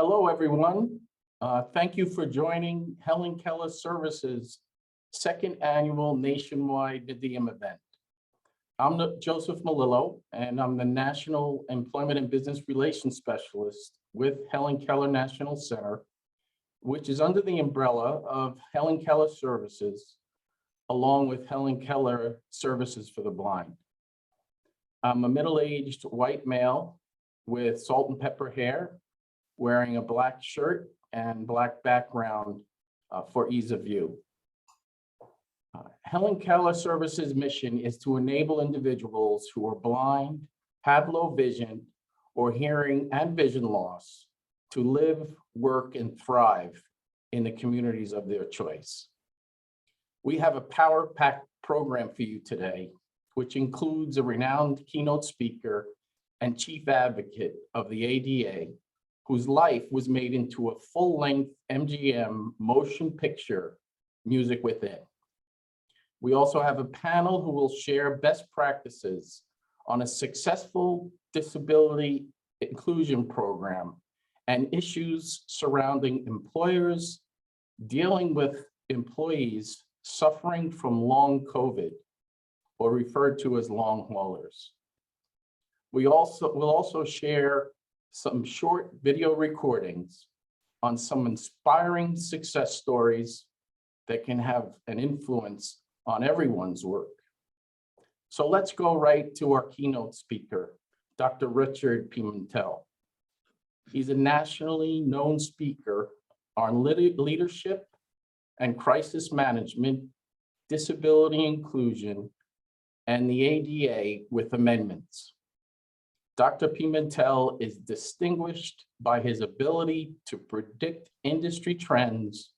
Hello, everyone. Thank you for joining Helen Keller Services' second annual nationwide NDEAM event. I'm Joseph Malillo, and I'm the National Employment and Business Relations Specialist with Helen Keller National Center, which is under the umbrella of Helen Keller Services, along with Helen Keller Services for the Blind. I'm a middle-aged white male with salt and pepper hair, wearing a black shirt and black background for ease of view. Helen Keller Services' mission is to enable individuals who are blind, have low vision, or hearing and vision loss to live, work, and thrive in the communities of their choice. We have a power-packed program for you today, which includes a renowned keynote speaker and chief advocate of the ADA, whose life was made into a full-length MGM motion picture, Music Within. We also have a panel who will share best practices on a successful disability inclusion program and issues surrounding employers dealing with employees suffering from long COVID, or referred to as long haulers. We'll also share some short video recordings on some inspiring success stories that can have an influence on everyone's work. So let's go right to our keynote speaker, Dr. Richard Pimentel. He's a nationally known speaker on leadership and crisis management, disability inclusion, and the ADA with amendments. Dr. Pimentel is distinguished by his ability to predict industry trends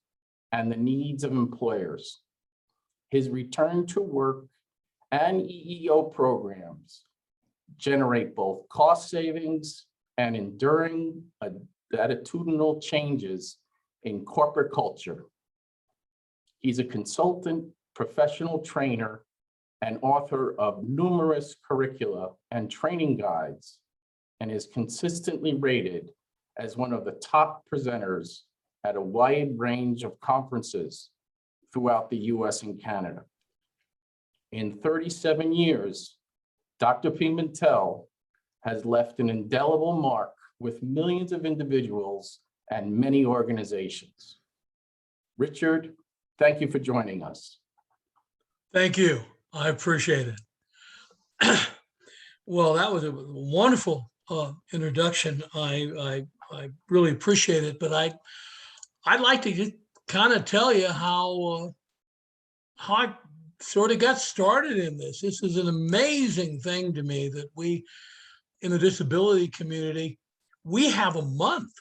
and the needs of employers. His return to work and EEO programs generate both cost savings and enduring attitudinal changes in corporate culture. He's a consultant, professional trainer, and author of numerous curricula and training guides, and is consistently rated as one of the top presenters at a wide range of conferences throughout the US and Canada. In 37 years, Dr. Pimentel has left an indelible mark with millions of individuals and many organizations. Richard, thank you for joining us. Thank you. I appreciate it. Well, that was a wonderful introduction. I really appreciate it, but I'd like to just kind of tell you how I sort of got started in this. This is an amazing thing to me that we, in the disability community, we have a month.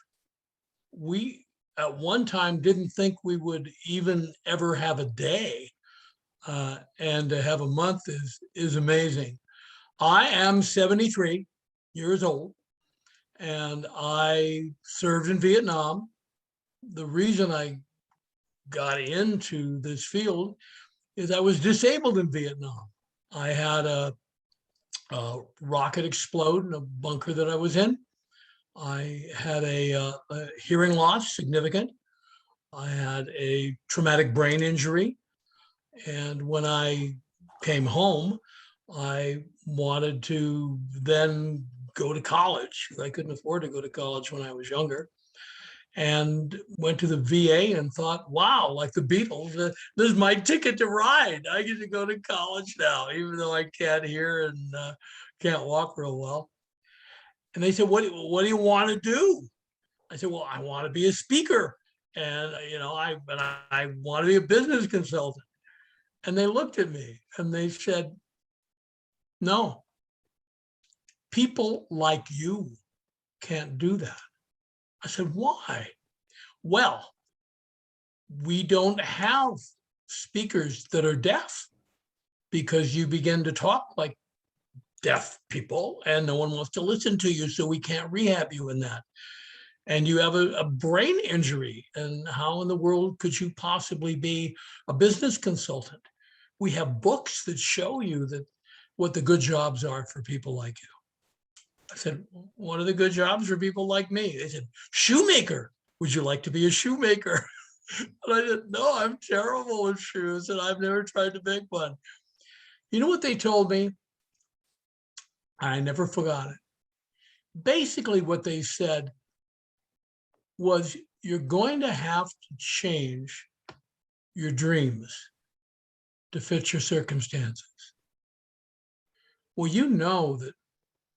We at one time didn't think we would even ever have a day. And to have a month is amazing. I am 73 years old, and I served in Vietnam. The reason I got into this field is I was disabled in Vietnam. I had a rocket explode in a bunker that I was in. I had a hearing loss, significant. I had a traumatic brain injury. And when I came home, I wanted to then go to college. I couldn't afford to go to college when I was younger. And went to the VA and thought, wow, like the Beatles, this is my ticket to ride. I get to go to college now, even though I can't hear and can't walk real well. And they said, what do you want to do? I said, well, I want to be a speaker. And, I want to be a business consultant. And they looked at me and they said, no, people like you can't do that. I said, why? Well, we don't have speakers that are deaf because you begin to talk like deaf people and no one wants to listen to you, so we can't rehab you in that. And you have a brain injury, and how in the world could you possibly be a business consultant? We have books that show you that what the good jobs are for people like you. I said, what are the good jobs for people like me? They said, shoemaker. Would you like to be a shoemaker? And I said, no, I'm terrible with shoes and I've never tried to make one. You know what they told me? I never forgot it. Basically, what they said was, you're going to have to change your dreams to fit your circumstances. Well, you know that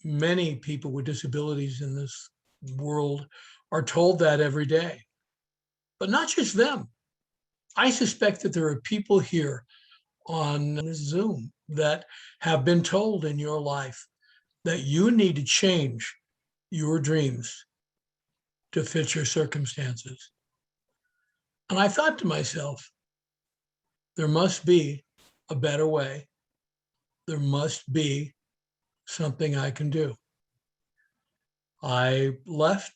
many people with disabilities in this world are told that every day, but not just them. I suspect that there are people here on Zoom that have been told in your life that you need to change your dreams to fit your circumstances. And I thought to myself, there must be a better way. There must be something I can do. I left,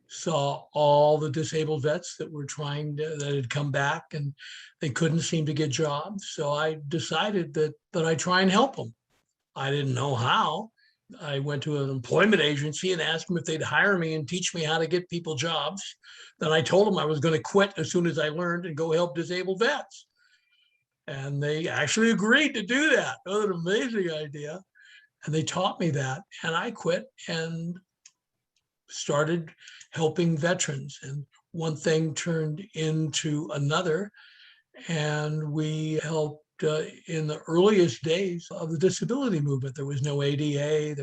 saw all the disabled vets that were that had come back and they couldn't seem to get jobs. So I decided that I'd try and help them. I didn't know how. I went to an employment agency and asked them if they'd hire me and teach me how to get people jobs. Then I told them I was going to quit as soon as I learned and go help disabled vets. And they actually agreed to do that. What an amazing idea. And they taught me that. And I quit and started helping veterans. And one thing turned into another. And we helped in the earliest days of the disability movement. There was no ADA.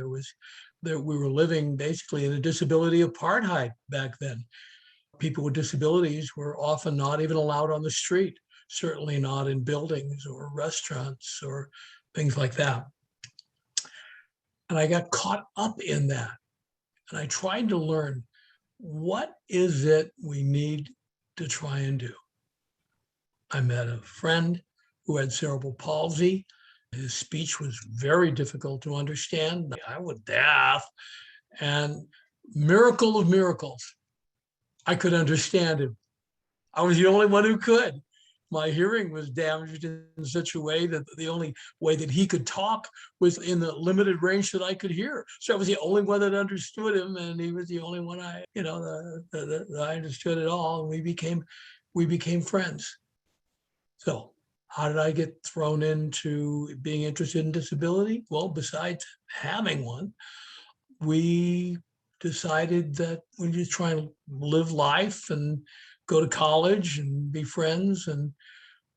We were living basically in a disability apartheid back then. People with disabilities were often not even allowed on the street, certainly not in buildings or restaurants or things like that. And I got caught up in that. And I tried to learn, what is it we need to try and do? I met a friend who had cerebral palsy. His speech was very difficult to understand. I was deaf, and miracle of miracles, I could understand him. I was the only one who could. My hearing was damaged in such a way that the only way that he could talk was in the limited range that I could hear. So I was the only one that understood him, and he was the only one that I understood at all. And we became friends. So how did I get thrown into being interested in disability? Well, besides having one, we decided that we just try and live life and go to college and be friends. And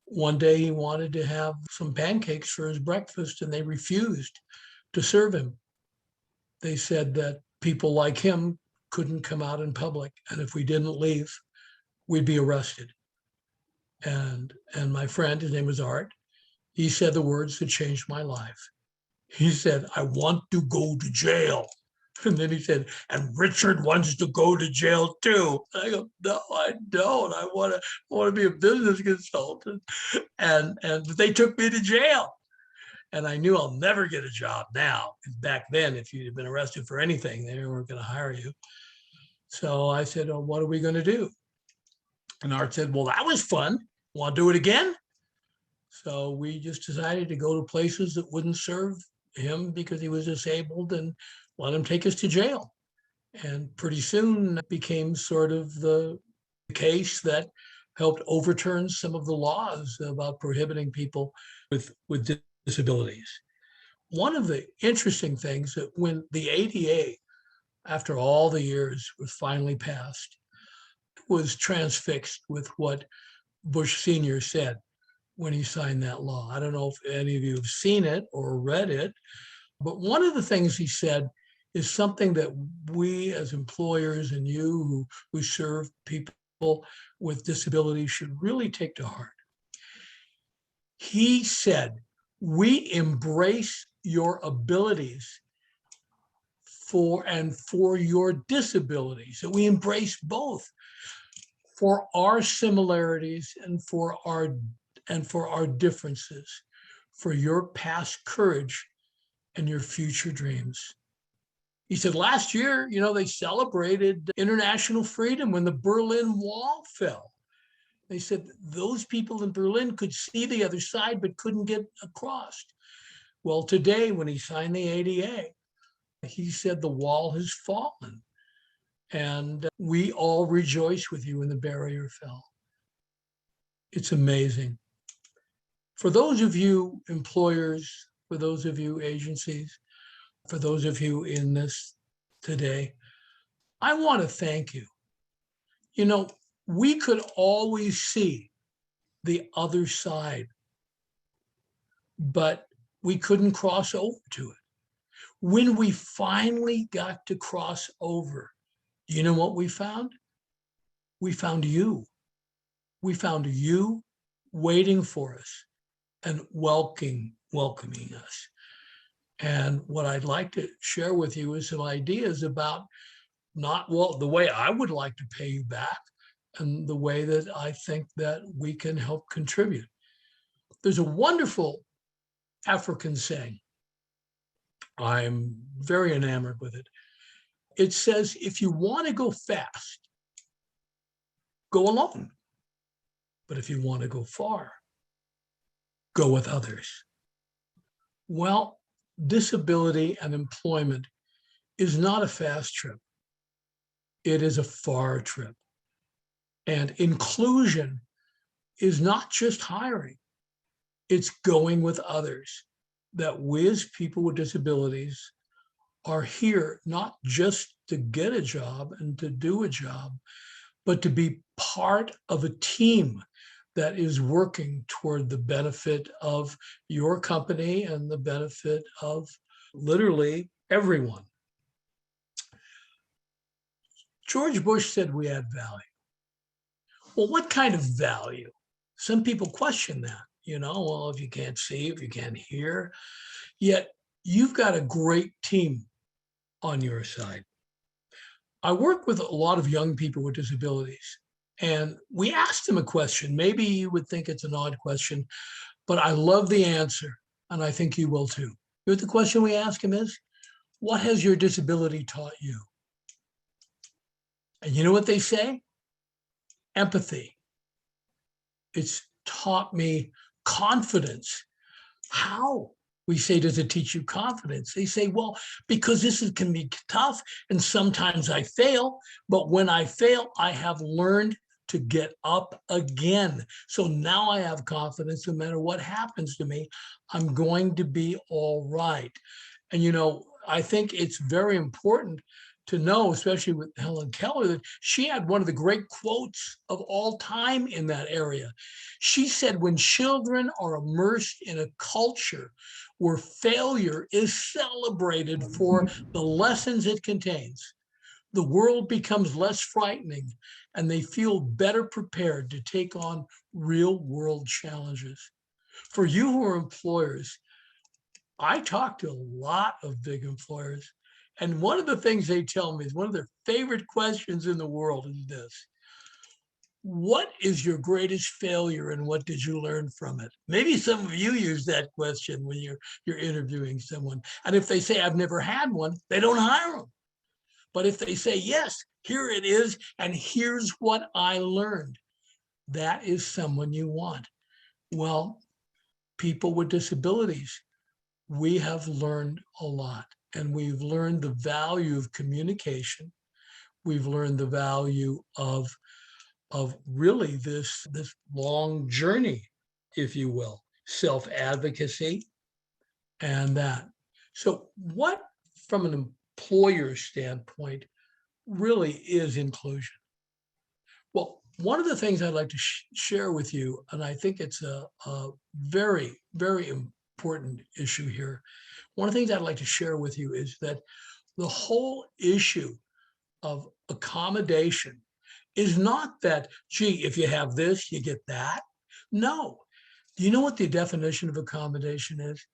one day he wanted to have some pancakes for his breakfast, and they refused to serve him. They said that people like him couldn't come out in public, and if we didn't leave, we'd be arrested. And my friend, his name was Art, he said the words that changed my life. He said, I want to go to jail. And then he said, and Richard wants to go to jail too. And I go, no, I don't. I want to be a business consultant. And they took me to jail. And I knew I'll never get a job now. Back then, if you'd been arrested for anything, they weren't going to hire you. So I said, oh, what are we going to do? And Art said, well, that was fun. Want to do it again? So we just decided to go to places that wouldn't serve him because he was disabled and let him take us to jail. And pretty soon it became sort of the case that helped overturn some of the laws about prohibiting people with disabilities. One of the interesting things that when the ADA, after all the years, was finally passed, was transfixed with what Bush Sr. said when he signed that law. I don't know if any of you have seen it or read it, but one of the things he said is something that we as employers and you who serve people with disabilities should really take to heart. He said, we embrace your abilities for your disabilities. So we embrace both for our similarities and for our differences, for your past courage and your future dreams. He said, last year, they celebrated international freedom when the Berlin Wall fell. They said those people in Berlin could see the other side, but couldn't get across. Well, today, when he signed the ADA, he said the wall has fallen. And we all rejoice with you when the barrier fell. It's amazing. For those of you employers, for those of you agencies, for those of you in this today, I want to thank you. You know, we could always see the other side, but we couldn't cross over to it. When we finally got to cross over, you know what we found? We found you. We found you waiting for us and welcoming us. And what I'd like to share with you is some ideas about the way I would like to pay you back and the way that I think that we can help contribute. There's a wonderful African saying. I'm very enamored with it. It says, if you want to go fast, go alone. But if you want to go far, go with others. Well, disability and employment is not a fast trip. It is a far trip. And inclusion is not just hiring. It's going with others. That we as people with disabilities are here not just to get a job and to do a job, but to be part of a team that is working toward the benefit of your company and the benefit of literally everyone. George Bush said we add value. Well, what kind of value? Some people question that, well, if you can't see, if you can't hear, yet you've got a great team on your side. I work with a lot of young people with disabilities, and we asked them a question. Maybe you would think it's an odd question, but I love the answer, and I think you will too. You know what the question we ask them is? What has your disability taught you? And you know what they say? Empathy. It's taught me confidence. How? We say, does it teach you confidence? They say, well, because can be tough and sometimes I fail, but when I fail, I have learned to get up again. So now I have confidence no matter what happens to me, I'm going to be all right. And, I think it's very important to know, especially with Helen Keller, that she had one of the great quotes of all time in that area. She said, when children are immersed in a culture where failure is celebrated for the lessons it contains, the world becomes less frightening and they feel better prepared to take on real world challenges. For you who are employers, I talk to a lot of big employers, and one of the things they tell me is one of their favorite questions in the world is this: what is your greatest failure and what did you learn from it? Maybe some of you use that question when you're interviewing someone. And if they say, I've never had one, they don't hire them. But if they say, yes, here it is, and here's what I learned, that is someone you want. Well, people with disabilities, we have learned a lot. And we've learned the value of communication. We've learned the value of really this long journey, if you will, self-advocacy and that. So what, from an employer standpoint, really is inclusion? Well, one of the things I'd like to share with you, and I think it's a very, very important issue here. One of the things I'd like to share with you is that the whole issue of accommodation is not that, gee, if you have this, you get that. No. Do you know what the definition of accommodation is?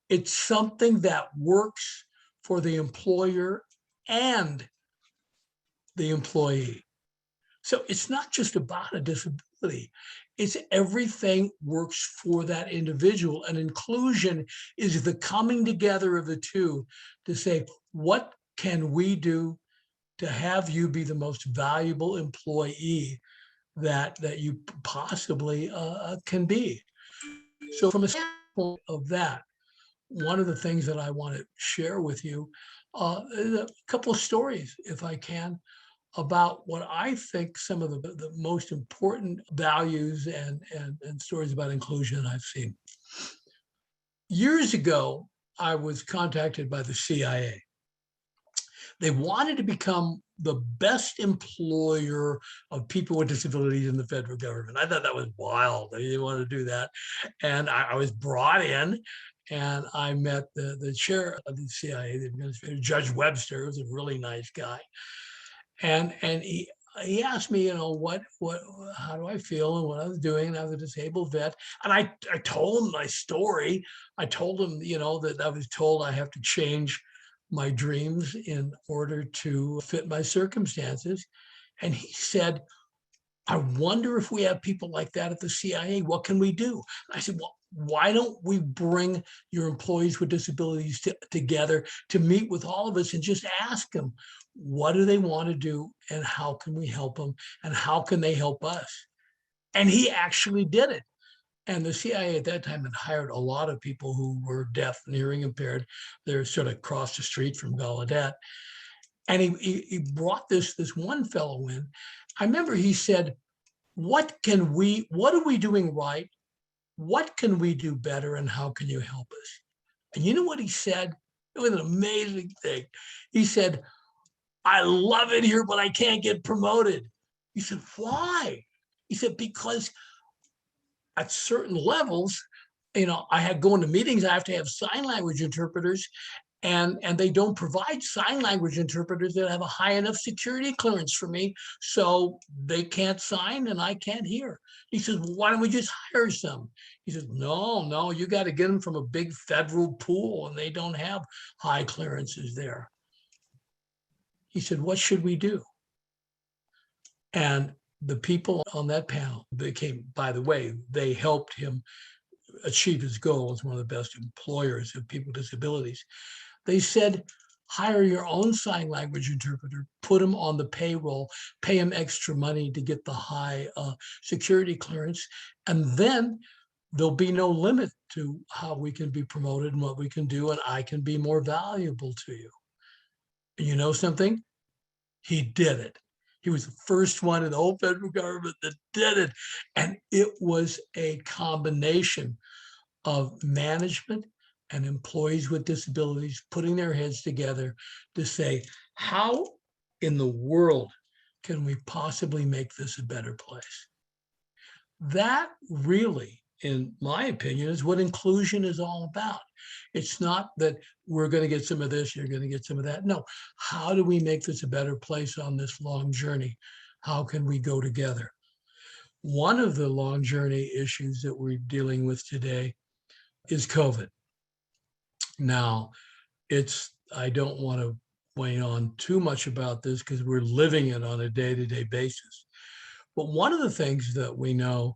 It's something that works for the employer and the employee. So it's not just about a disability. It's everything works for that individual. And inclusion is the coming together of the two to say, what can we do to have you be the most valuable employee that you possibly can be? So from a standpoint of that, one of the things that I want to share with you, a couple of stories, if I can, about what I think some of the most important values and stories about inclusion I've seen. Years ago, I was contacted by the CIA. They wanted to become the best employer of people with disabilities in the federal government. I thought that was wild. They didn't want to do that. And I was brought in and I met the chair of the CIA, the administrator, Judge Webster, who's a really nice guy. And he asked me, how do I feel and what I was doing. And I was a disabled vet. And I told him my story. I told him, that I was told I have to change my dreams in order to fit my circumstances. And he said, I wonder if we have people like that at the CIA, what can we do? And I said, well, why don't we bring your employees with disabilities together to meet with all of us and just ask them, what do they want to do and how can we help them and how can they help us? And he actually did it. And the CIA at that time had hired a lot of people who were deaf and hearing impaired. They're sort of across the street from Gallaudet. And he brought this one fellow in. I remember he said, what are we doing right? What can we do better? And how can you help us? And you know what he said? It was an amazing thing. He said, I love it here, but I can't get promoted. He said, why? He said, because at certain levels, I had going to meetings, I have to have sign language interpreters, and they don't provide sign language interpreters that have a high enough security clearance for me, so they can't sign and I can't hear. He says, well, why don't we just hire some? He says, no, you got to get them from a big federal pool and they don't have high clearances there. He said, what should we do? And the people on that panel became, by the way, they helped him achieve his goal as one of the best employers of people with disabilities. They said, hire your own sign language interpreter, put him on the payroll, pay him extra money to get the high security clearance, and then there'll be no limit to how we can be promoted and what we can do, and I can be more valuable to you. And you know something? He did it. He was the first one in the whole federal government that did it. And it was a combination of management and employees with disabilities putting their heads together to say, how in the world can we possibly make this a better place? That really, in my opinion, is what inclusion is all about. It's not that we're going to get some of this, you're going to get some of that. No, how do we make this a better place on this long journey? How can we go together? One of the long journey issues that we're dealing with today is COVID. Now, I don't want to weigh on too much about this because we're living it on a day-to-day basis. But one of the things that we know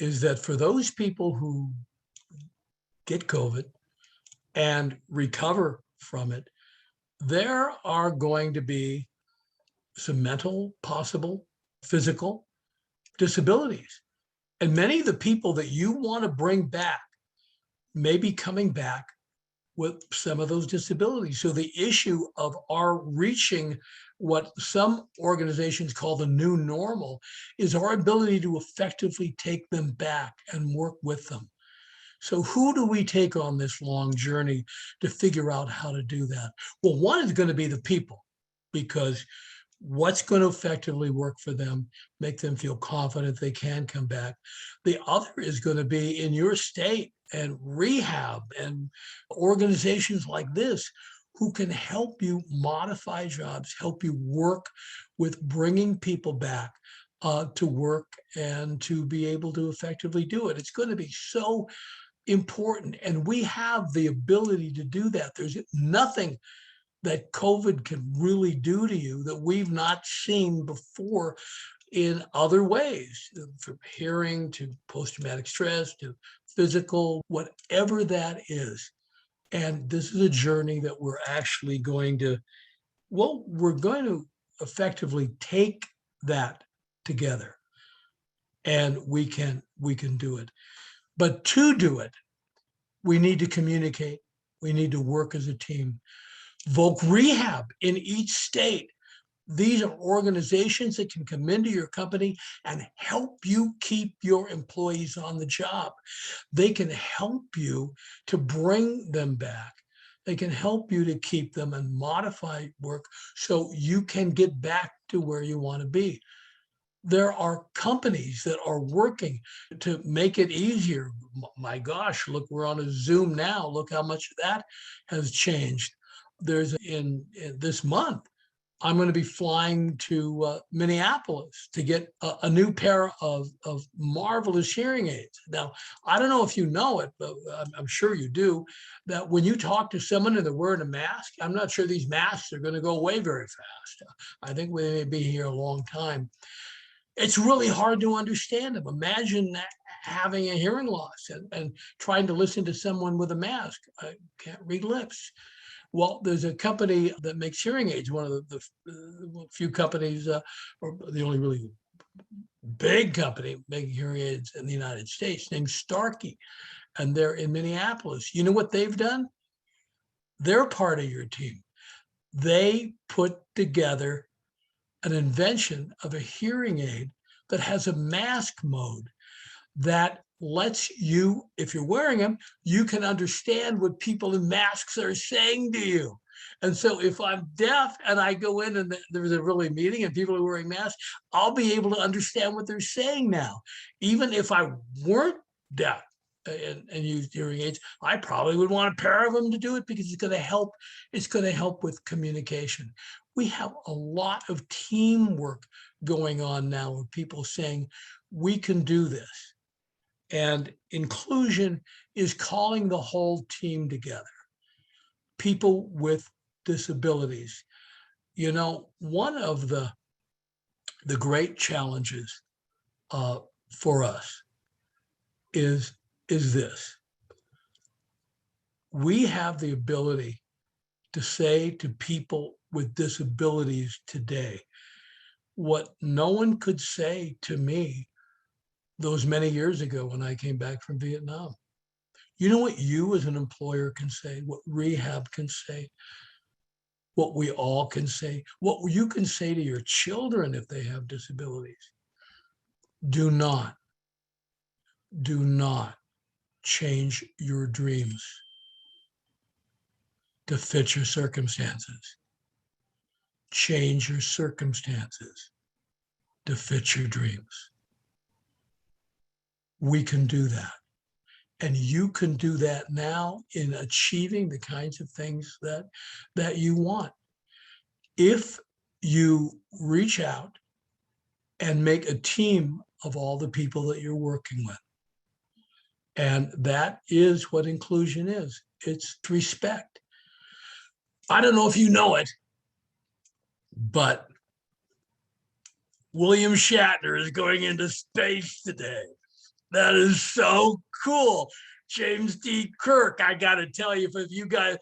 is that for those people who get COVID and recover from it, there are going to be some mental, possible, physical disabilities. And many of the people that you want to bring back may be coming back with some of those disabilities. So the issue of our reaching what some organizations call the new normal is our ability to effectively take them back and work with them. So who do we take on this long journey to figure out how to do that? Well, one is going to be the people, because what's going to effectively work for them, make them feel confident they can come back. The other is going to be in your state and rehab and organizations like this who can help you modify jobs, help you work with bringing people back to work and to be able to effectively do it. It's going to be so important. And we have the ability to do that. There's nothing that COVID can really do to you that we've not seen before in other ways, from hearing to post-traumatic stress to physical, whatever that is. And this is a journey that we're actually going to, we're going to effectively take that together, and we can do it. But to do it, we need to communicate. We need to work as a team. Voc Rehab in each state. These are organizations that can come into your company and help you keep your employees on the job. They can help you to bring them back. They can help you to keep them and modify work so you can get back to where you want to be. There are companies that are working to make it easier. My gosh, look, we're on a Zoom now. Look how much that has changed. There's in this month, I'm going to be flying to Minneapolis to get a new pair of marvelous hearing aids. Now, I don't know if you know it, but I'm sure you do, that when you talk to someone and they're wearing a mask, I'm not sure these masks are going to go away very fast. I think we may be here a long time. It's really hard to understand them. Imagine that, having a hearing loss and trying to listen to someone with a mask. I can't read lips. Well, there's a company that makes hearing aids, one of the few companies, or the only really big company making hearing aids in the United States, named Starkey, and they're in Minneapolis. You know what they've done? They're part of your team. They put together an invention of a hearing aid that has a mask mode that lets you, if you're wearing them, you can understand what people in masks are saying to you. And so if I'm deaf and I go in and there's a really meeting and people are wearing masks, I'll be able to understand what they're saying now. Even if I weren't deaf and used hearing aids, I probably would want a pair of them to do it because it's going to help. It's going to help with communication. We have a lot of teamwork going on now with people saying, we can do this. And inclusion is calling the whole team together. People with disabilities. You know, one of the great challenges for us is this. We have the ability to say to people with disabilities today what no one could say to me those many years ago when I came back from Vietnam. You know what you as an employer can say, what rehab can say, what we all can say, what you can say to your children if they have disabilities. Do not change your dreams to fit your circumstances. Change your circumstances to fit your dreams. We can do that. And you can do that now in achieving the kinds of things that you want. If you reach out and make a team of all the people that you're working with. And that is what inclusion is. It's respect. I don't know if you know it, but William Shatner is going into space today. That is so cool. James D. Kirk, I got to tell you, if you guys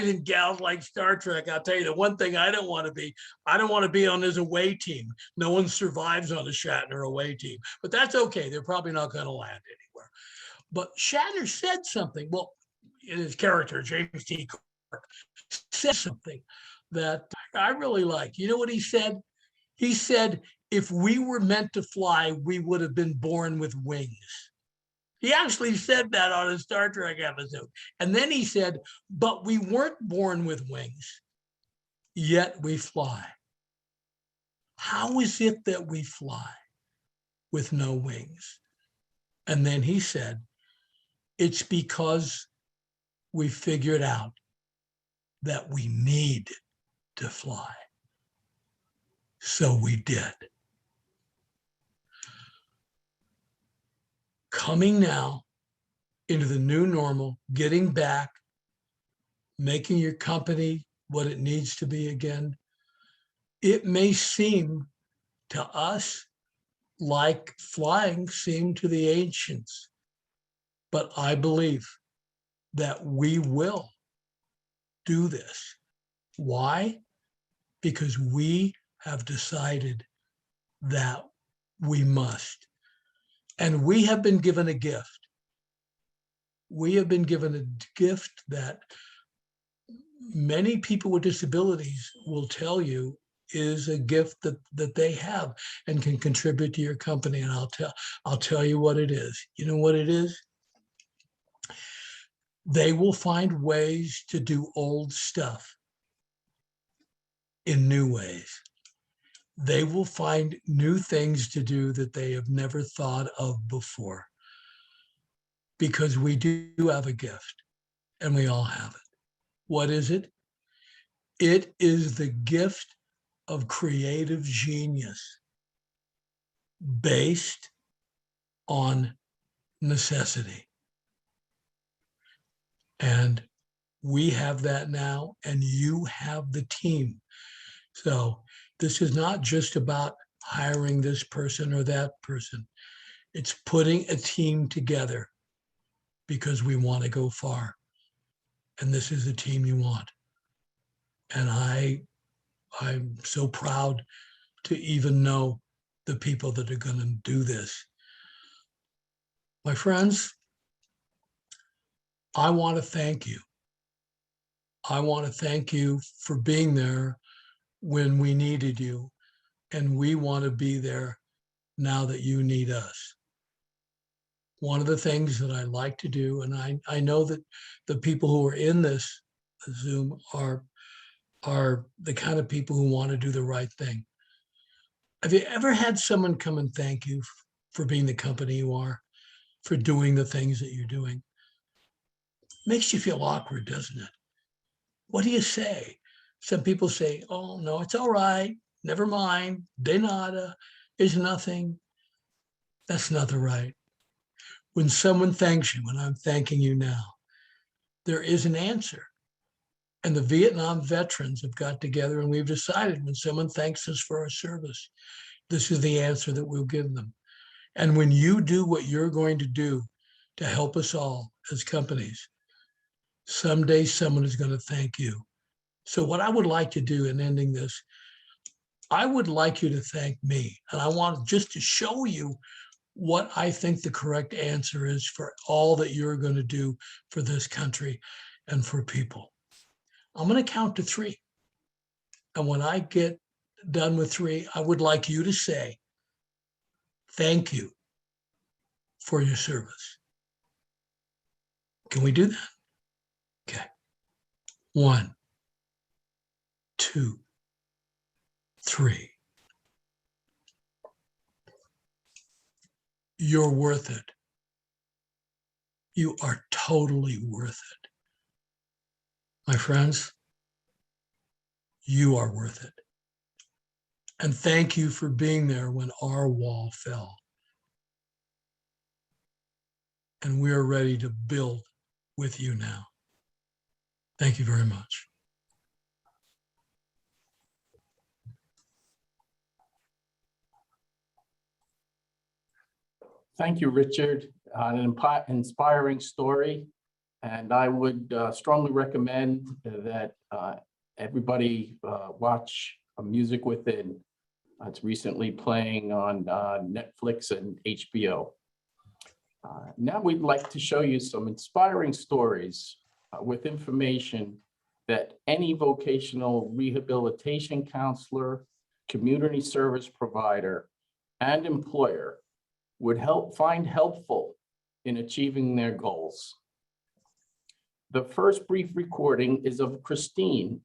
and gals like Star Trek, I'll tell you the one thing I don't want to be. I don't want to be on his away team. No one survives on the Shatner away team, but that's okay. They're probably not going to land anywhere. But Shatner said something, well, in his character, James D. Kirk, said something that I really like. You know what he said? He said, if we were meant to fly, we would have been born with wings. He actually said that on a Star Trek episode. And then he said, but we weren't born with wings, yet we fly. How is it that we fly with no wings? And then he said, it's because we figured out that we need to fly. So we did. Coming now into the new normal, getting back, making your company what it needs to be again, it may seem to us like flying seemed to the ancients, but I believe that we will do this. Why? Because we have decided that we must. And we have been given a gift. We have been given a gift that many people with disabilities will tell you is a gift that they have and can contribute to your company. And I'll tell you what it is. You know what it is? They will find ways to do old stuff in new ways. They will find new things to do that they have never thought of before. Because we do have a gift, and we all have it. What is it? It is the gift of creative genius based on necessity. And we have that now, and you have the team. So this is not just about hiring this person or that person. It's putting a team together because we want to go far. And this is the team you want. And I'm so proud to even know the people that are going to do this. My friends, I want to thank you. I want to thank you for being there when we needed you. And we want to be there now that you need us. One of the things that I like to do, and I know that the people who are in this Zoom are the kind of people who want to do the right thing. Have you ever had someone come and thank you for being the company you are, for doing the things that you're doing? Makes you feel awkward, doesn't it? What do you say? Some people say, oh, no, it's all right. Never mind. De nada. It's nothing. That's not the right. When someone thanks you, when I'm thanking you now, there is an answer. And the Vietnam veterans have got together and we've decided when someone thanks us for our service, this is the answer that we'll give them. And when you do what you're going to do to help us all as companies, someday someone is going to thank you. So what I would like to do in ending this, I would like you to thank me. And I want just to show you what I think the correct answer is for all that you're going to do for this country and for people. I'm going to count to 3. And when I get done with 3, I would like you to say, thank you for your service. Can we do that? Okay. 1, 2, 3. You're worth it. You are totally worth it. My friends, you are worth it. And thank you for being there when our wall fell. And we are ready to build with you now. Thank you very much. Thank you, Richard. An inspiring story. And I would strongly recommend that everybody watch Music Within. It's recently playing on Netflix and HBO. Now we'd like to show you some inspiring stories with information that any vocational rehabilitation counselor, community service provider, and employer would find helpful in achieving their goals. The first brief recording is of Christine,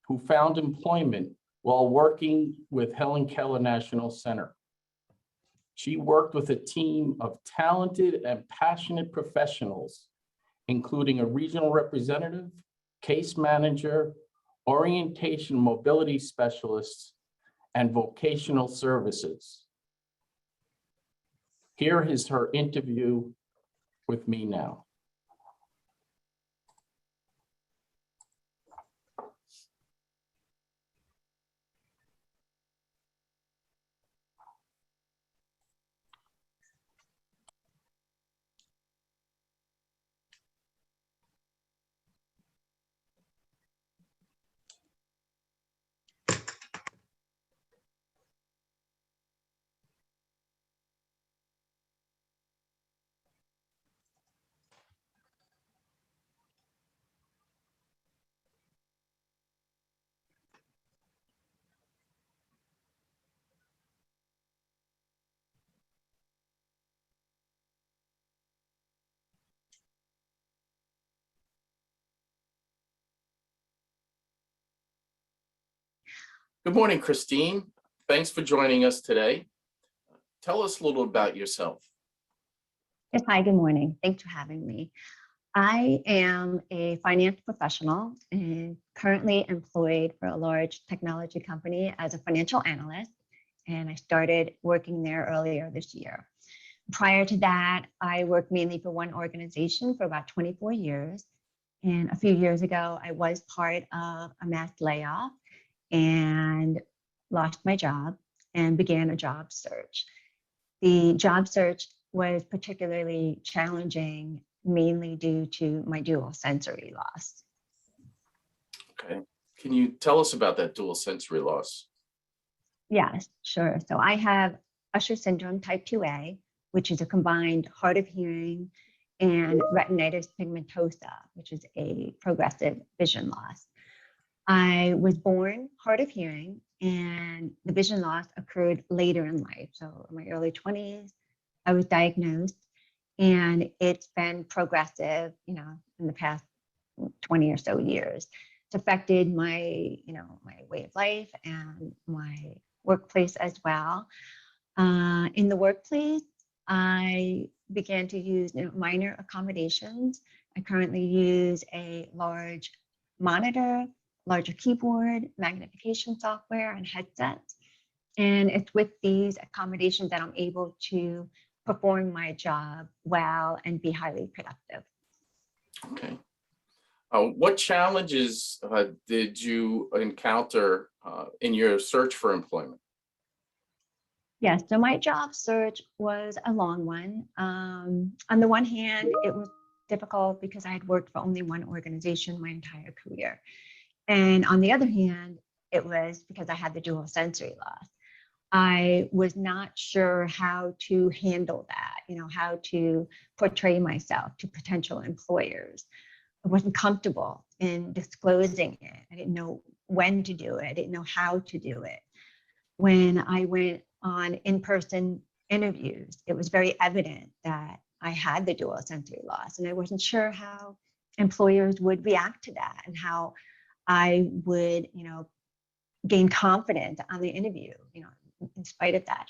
who found employment while working with Helen Keller National Center. She worked with a team of talented and passionate professionals, including a regional representative, case manager, orientation mobility specialists, and vocational services. Here is her interview with me now. Good morning, Christine. Thanks for joining us today. Tell us a little about yourself. Yes, hi, good morning. Thanks for having me. I am a finance professional and currently employed for a large technology company as a financial analyst, and I started working there earlier this year. Prior to that, I worked mainly for one organization for about 24 years. And a few years ago, I was part of a mass layoff and lost my job and began a job search. The job search was particularly challenging, mainly due to my dual sensory loss. Okay. Can you tell us about that dual sensory loss? Yes, sure. So I have Usher syndrome type 2A, which is a combined hard of hearing and retinitis pigmentosa, which is a progressive vision loss. I was born hard of hearing, and the vision loss occurred later in life. So in my early 20s, I was diagnosed, and it's been progressive, in the past 20 or so years. It's affected my, my way of life and my workplace as well. In the workplace, I began to use minor accommodations. I currently use a large monitor, larger keyboard, magnification software, and headsets. And it's with these accommodations that I'm able to perform my job well and be highly productive. Okay. What challenges did you encounter in your search for employment? Yes, so my job search was a long one. On the one hand, it was difficult because I had worked for only one organization my entire career. And on the other hand, it was because I had the dual sensory loss. I was not sure how to handle that, how to portray myself to potential employers. I wasn't comfortable in disclosing it. I didn't know when to do it. I didn't know how to do it. When I went on in-person interviews, it was very evident that I had the dual sensory loss, and I wasn't sure how employers would react to that and how I would, gain confidence on the interview, in spite of that.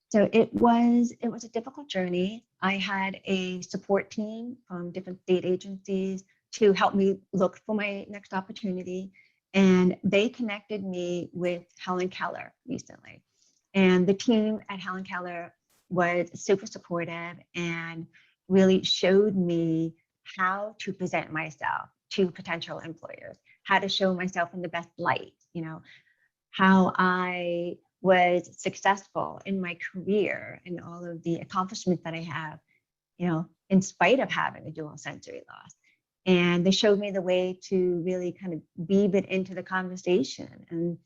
So it was a difficult journey. I had a support team from different state agencies to help me look for my next opportunity. And they connected me with Helen Keller recently. And the team at Helen Keller was super supportive and really showed me how to present myself to potential employers, how to show myself in the best light, how I was successful in my career and all of the accomplishments that I have, in spite of having a dual sensory loss. And they showed me the way to really kind of weave it into the conversation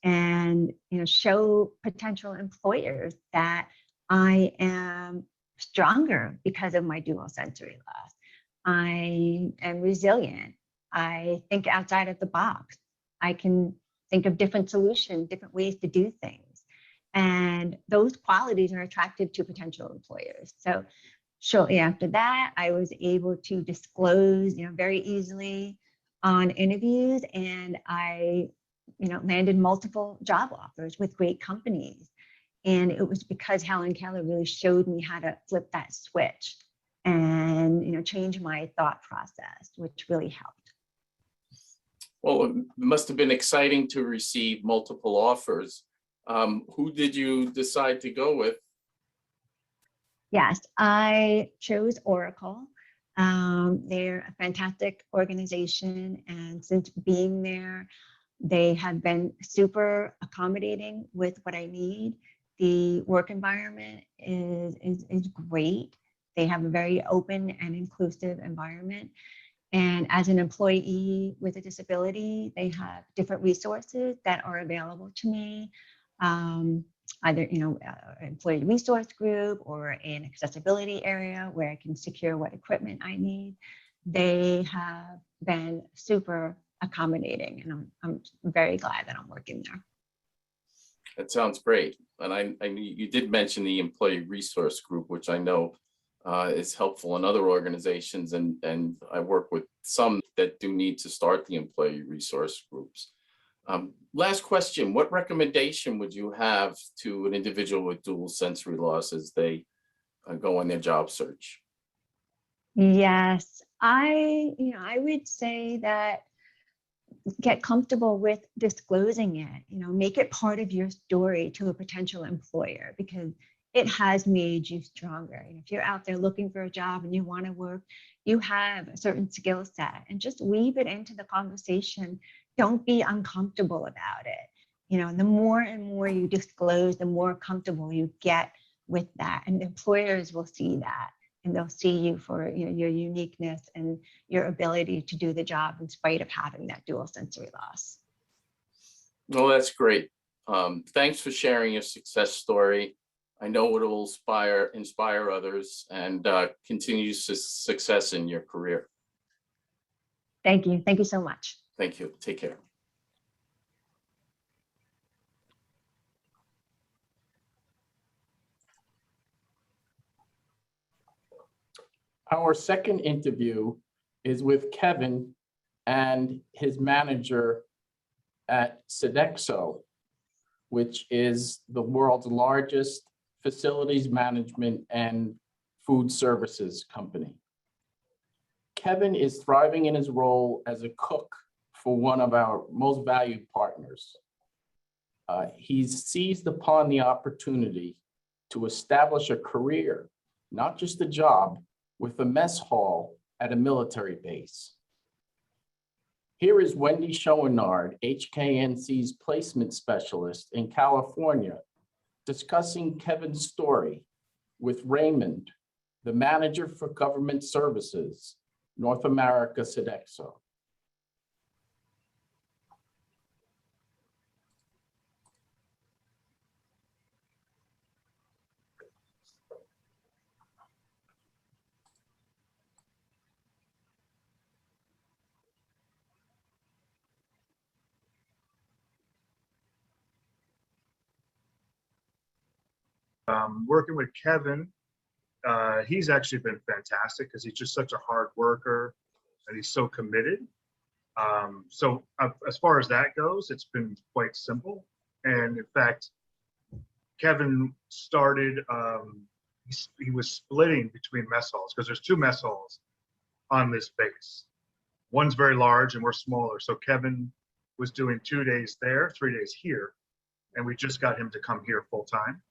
and show potential employers that I am stronger because of my dual sensory loss. I am resilient. I think outside of the box. I can think of different solutions, different ways to do things. And those qualities are attractive to potential employers. So shortly after that, I was able to disclose, very easily on interviews, and I, landed multiple job offers with great companies. And it was because Helen Keller really showed me how to flip that switch and, change my thought process, which really helped. Well, it must have been exciting to receive multiple offers. Who did you decide to go with? Yes, I chose Oracle. They're a fantastic organization, and since being there, they have been super accommodating with what I need. The work environment is great. They have a very open and inclusive environment. And as an employee with a disability, they have different resources that are available to me. Either, employee resource group or an accessibility area where I can secure what equipment I need. They have been super accommodating, and I'm very glad that I'm working there. That sounds great. And you did mention the employee resource group, which I know is helpful in other organizations, and I work with some that do need to start the employee resource groups. Last question, what recommendation would you have to an individual with dual sensory loss as they go on their job search? Yes, I would say that get comfortable with disclosing it, make it part of your story to a potential employer, because it has made you stronger. And if you're out there looking for a job and you want to work, you have a certain skill set, and just weave it into the conversation. Don't be uncomfortable about it. The more and more you disclose, the more comfortable you get with that. And employers will see that, and they'll see you for your uniqueness and your ability to do the job in spite of having that dual sensory loss. Well, that's great. Thanks for sharing your success story. I know it will inspire others, and continue success in your career. Thank you. Thank you so much. Thank you. Take care. Our second interview is with Kevin and his manager at Sodexo, which is the world's largest facilities management and food services company. Kevin is thriving in his role as a cook for one of our most valued partners. He's seized upon the opportunity to establish a career, not just a job, with a mess hall at a military base. Here is Wendy Schoenard, HKNC's placement specialist in California, discussing Kevin's story with Raymond, the manager for government services, North America Sodexo. Working with Kevin, he's actually been fantastic because he's just such a hard worker and he's so committed. So as far as that goes, it's been quite simple. And in fact, Kevin started, he was splitting between mess halls because there's 2 mess halls on this base. One's very large and we're smaller. So Kevin was doing 2 days there, 3 days here. And we just got him to come here full time.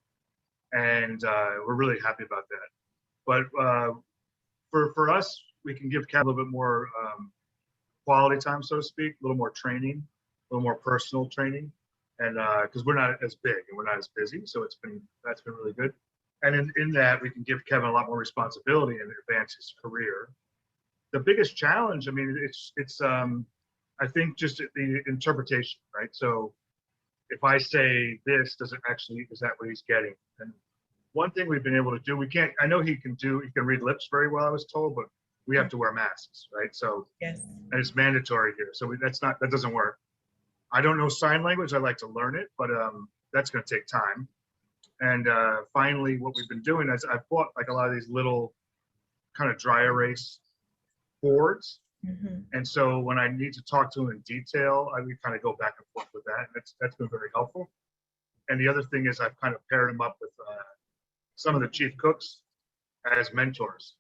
And we're really happy about that. But for us, we can give Kevin a little bit more quality time, so to speak, a little more training, a little more personal training, and because we're not as big and we're not as busy, so that's been really good. And in that, we can give Kevin a lot more responsibility and advance his career. The biggest challenge, I mean, it's I think just the interpretation, right? So if I say this, is that what he's getting? And one thing we've been able to do, I know he can read lips very well, I was told, but we have to wear masks, right? So, yes, and it's mandatory here. So that doesn't work. I don't know sign language. I'd like to learn it, but that's going to take time. And finally, what we've been doing is I've bought like a lot of these little kind of dry erase boards. mm-hmm. And so when I need to talk to him in detail, we kind of go back and forth with that. That's been very helpful. And the other thing is I've kind of paired him up with some of the chief cooks as mentors.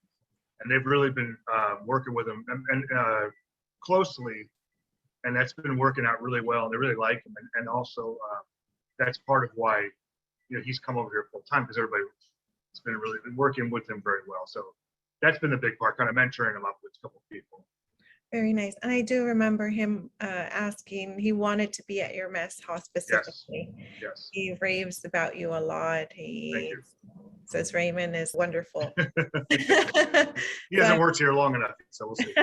And they've really been working with him and closely. And that's been working out really well. And they really like him. And also that's part of why he's come over here full time, because everybody's been working with him very well. So that's been the big part, kind of mentoring him up with a couple of people. Very nice. And I do remember him asking, he wanted to be at your mess hall specifically. Yes. He raves about you a lot. He says Raymond is wonderful. He hasn't worked here long enough, so we'll see.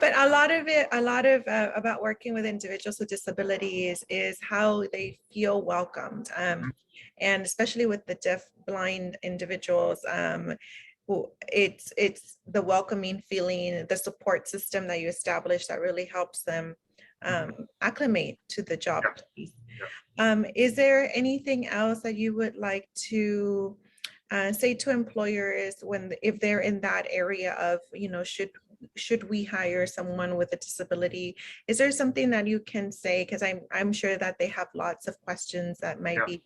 But a lot of about working with individuals with disabilities is how they feel welcomed. And especially with the deaf blind individuals, it's the welcoming feeling, the support system that you establish that really helps them acclimate to the job. Yeah. Is there anything else that you would like to say to employers if they're in that area of, should should we hire someone with a disability? Is there something that you can say? Because I'm sure that they have lots of questions that might Yeah. be,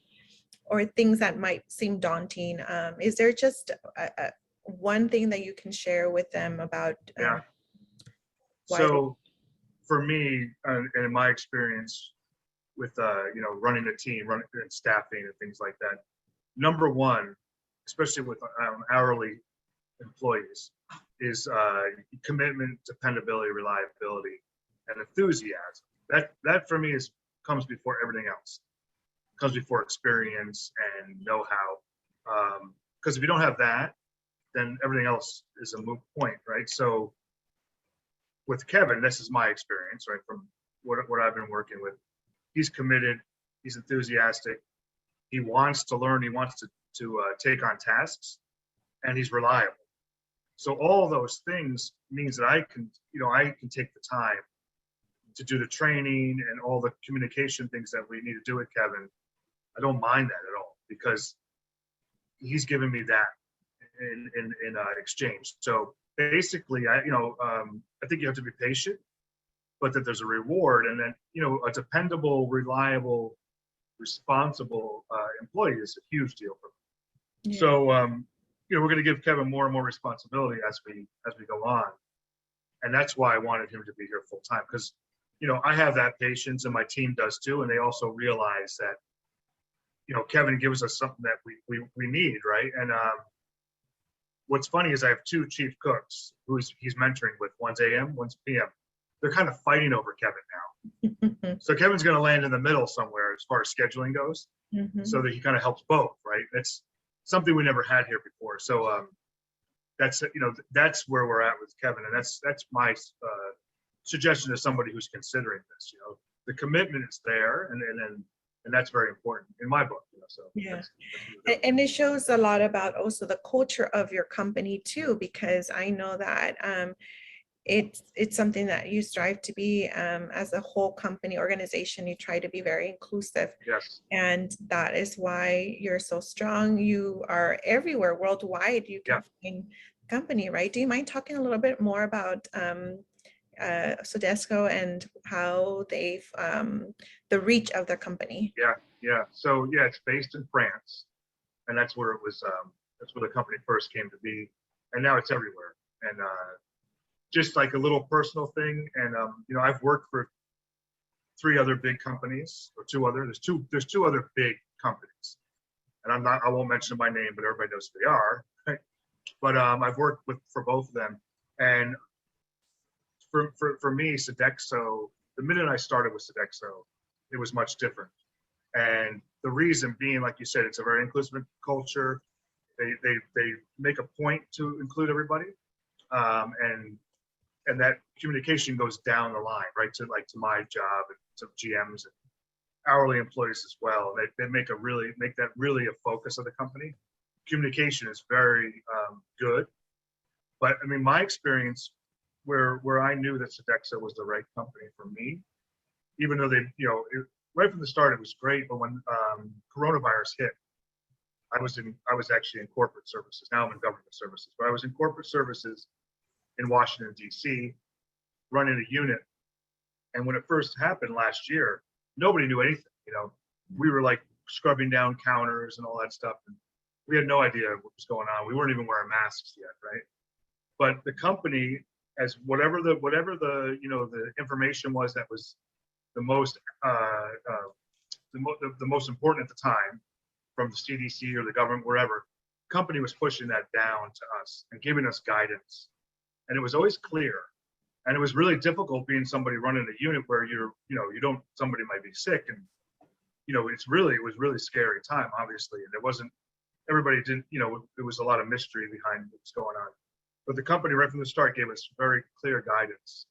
or things that might seem daunting. Is there just one thing that you can share with them about? Yeah. why they- So for me, and in my experience with, you know, running a team, running and staffing and things like that, number one, especially with hourly employees, is commitment, dependability, reliability, and enthusiasm. That for me comes before everything else. Comes before experience and know-how. Because if you don't have that, then everything else is a moot point, right? So with Kevin, this is my experience, right, from what I've been working with. He's committed, he's enthusiastic, he wants to learn, he wants to take on tasks, and he's reliable. So all those things means that I can take the time to do the training and all the communication things that we need to do with Kevin. I don't mind that at all because he's given me that in exchange. So basically, I think you have to be patient, but that there's a reward, and then, you know, a dependable, reliable, responsible employee is a huge deal for me. Yeah. So, you know, we're going to give Kevin more and more responsibility as we go on, and that's why I wanted him to be here full time, because, you know, I have that patience, and my team does too, and they also realize that, you know, Kevin gives us something that we need, right? And what's funny is I have two chief cooks who he's mentoring with. One's AM, one's PM. They're kind of fighting over Kevin now. So Kevin's going to land in the middle somewhere as far as scheduling goes, so that he kind of helps both, right? That's something we never had here before. So that's, you know, that's where we're at with Kevin, and that's my suggestion to somebody who's considering this. You know, the commitment is there, and that's very important in my book. You know, so Yeah. that's what we're doing. And it shows a lot about also the culture of your company too, because I know that it's something that you strive to be, as a whole company organization. You try to be very inclusive, Yes. and that is why you're so strong. You are everywhere worldwide. You can find company, right? Do you mind talking a little bit more about Sodexo and how they've the reach of the company? Yeah. So yeah, it's based in France, and that's where it was. That's where the company first came to be, and now it's everywhere. And just like a little personal thing, and you know, I've worked for three other big companies, or two other. There's two other big companies, and I won't mention by name, but everybody knows who they are. Right? But I've worked for both of them, and for me, Sodexo, the minute I started with Sodexo, it was much different. And the reason being, like you said, it's a very inclusive culture. They make a point to include everybody, and that communication goes down the line, right, to my job and to GMs and hourly employees as well. They make that really a focus of the company. Communication is very good, but I mean, my experience where I knew that Sodexo was the right company for me, even though they, you know, right from the start it was great, but when coronavirus hit, I was actually in corporate services. Now I'm in government services, but I was in corporate services in Washington, D.C., running a unit. And when it first happened last year, nobody knew anything. You know, we were like scrubbing down counters and all that stuff, and we had no idea what was going on. We weren't even wearing masks yet, right? But the company, as whatever the you know, the information was that was the most the most important at the time, from the CDC or the government, wherever, company was pushing that down to us and giving us guidance, and it was always clear. And it was really difficult being somebody running a unit where somebody might be sick, and you know, it was really scary time, obviously, and everybody didn't, you know, there was a lot of mystery behind what's going on. But the company right from the start gave us very clear guidance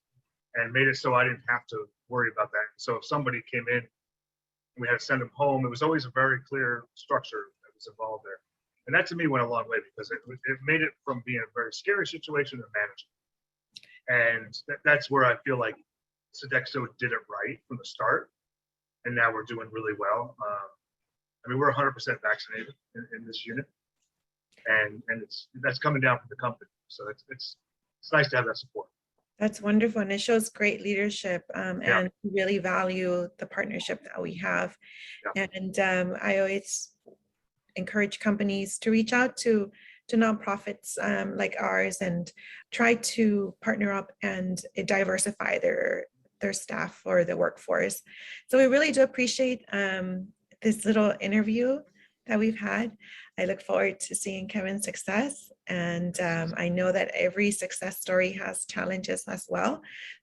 and made it so I didn't have to worry about that. So if somebody came in and we had to send them home, it was always a very clear structure that was involved there. And that to me went a long way, because it made it from being a very scary situation to manageable. And that's where I feel like Sodexo did it right from the start. And now we're doing really well. I mean, we're 100% vaccinated in this unit. And that's coming down from the company. So it's nice to have that support. That's wonderful. And it shows great leadership Yeah. and really value the partnership that we have. Yeah. And I always encourage companies to reach out to nonprofits like ours and try to partner up and diversify their staff or the workforce. So we really do appreciate this little interview that we've had. I look forward to seeing Kevin's success. And I know that every success story has challenges as well.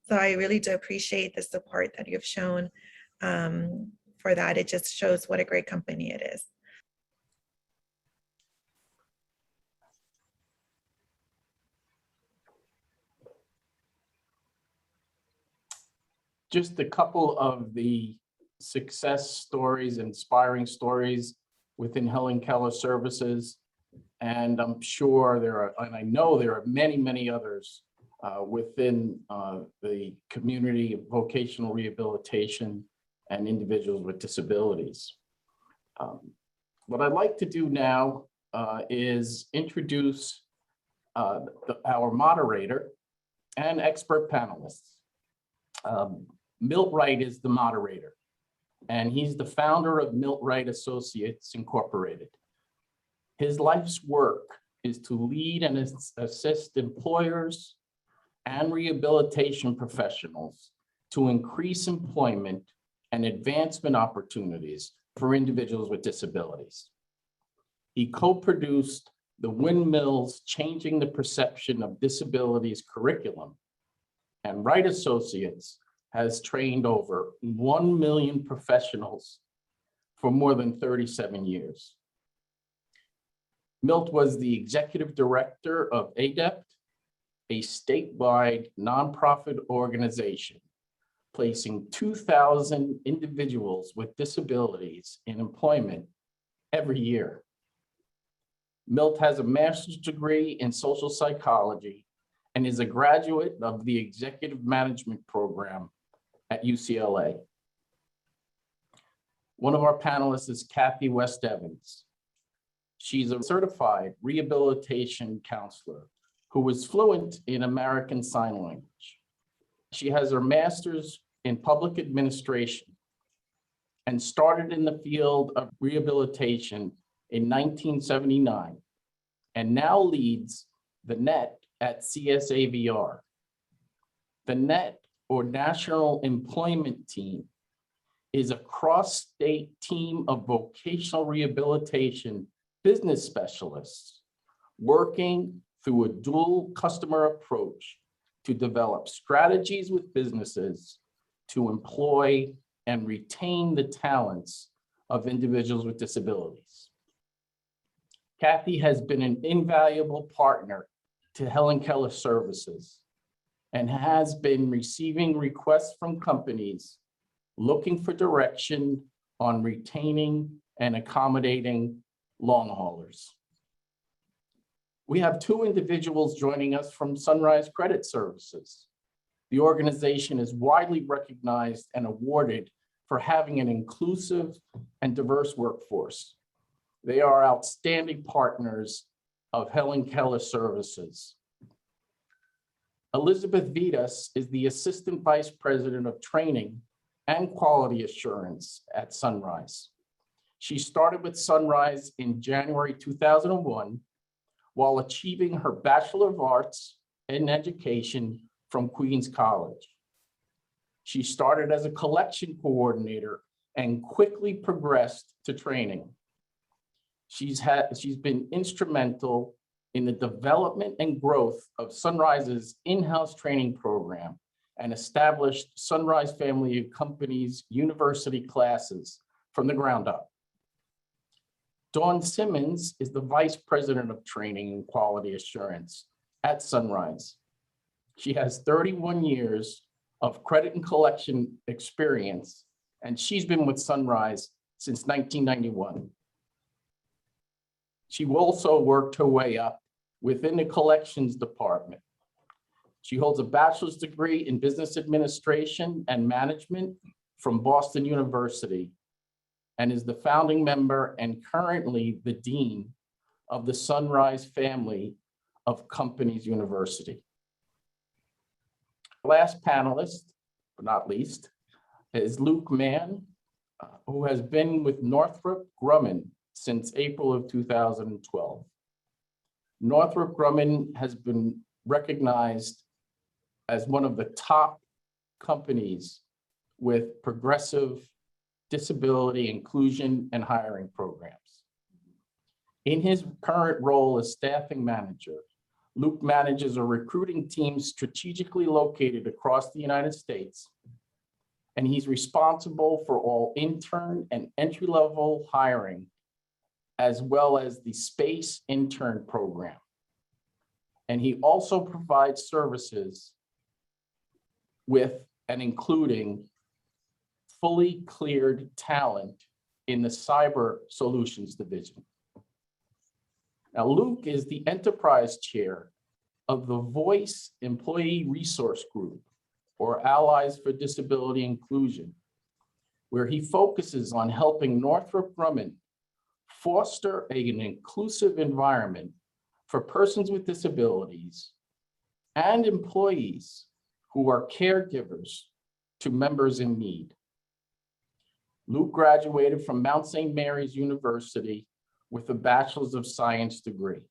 So I really do appreciate the support that you've shown for that. It just shows what a great company it is. Just a couple of the success stories, inspiring stories within Helen Keller Services. And I'm sure there are, and I know there are many, many others within the community of vocational rehabilitation and individuals with disabilities. What I'd like to do now is introduce our moderator and expert panelists. Milt Wright is the moderator, and he's the founder of Milt Wright Associates Incorporated. His life's work is to lead and assist employers and rehabilitation professionals to increase employment and advancement opportunities for individuals with disabilities. He co-produced the Windmills Changing the Perception of Disabilities curriculum, and Wright Associates has trained over 1 million professionals for more than 37 years. Milt was the executive director of ADEPT, a statewide nonprofit organization placing 2,000 individuals with disabilities in employment every year. Milt has a master's degree in social psychology and is a graduate of the executive management program at UCLA. One of our panelists is Kathy West Evans. She's a certified rehabilitation counselor who is fluent in American Sign Language. She has her master's in public administration and started in the field of rehabilitation in 1979 and now leads the NET at CSAVR. The NET, or National Employment Team, is a cross-state team of vocational rehabilitation business specialists working through a dual customer approach to develop strategies with businesses to employ and retain the talents of individuals with disabilities. Kathy has been an invaluable partner to Helen Keller Services and has been receiving requests from companies looking for direction on retaining and accommodating long haulers. We have two individuals joining us from Sunrise Credit Services. The organization is widely recognized and awarded for having an inclusive and diverse workforce. They are outstanding partners of Helen Keller Services. Elizabeth Vedas is the Assistant Vice President of Training and Quality Assurance at Sunrise. She started with Sunrise in January 2001 while achieving her Bachelor of Arts in Education from Queens College. She started as a collection coordinator and quickly progressed to training. She's been instrumental in the development and growth of Sunrise's in-house training program and established Sunrise Family Company's university classes from the ground up. Dawn Simmons is the Vice President of Training and Quality Assurance at Sunrise. She has 31 years of credit and collection experience, and she's been with Sunrise since 1991. She also worked her way up within the collections department. She holds a bachelor's degree in business administration and management from Boston University and is the founding member and currently the dean of the Sunrise Family of Companies University. Last panelist, but not least, is Luke Mann, who has been with Northrop Grumman since April of 2012. Northrop Grumman has been recognized as one of the top companies with progressive disability inclusion and hiring programs. In his current role as staffing manager, Luke manages a recruiting team strategically located across the United States, and he's responsible for all intern and entry-level hiring, as well as the space intern program. And he also provides services with and including fully cleared talent in the cyber solutions division. Now, Luke is the enterprise chair of the Voice Employee Resource Group, or Allies for Disability Inclusion, where he focuses on helping Northrop Grumman foster an inclusive environment for persons with disabilities and employees who are caregivers to members in need. Luke graduated from Mount St. Mary's University with a Bachelor's of Science degree.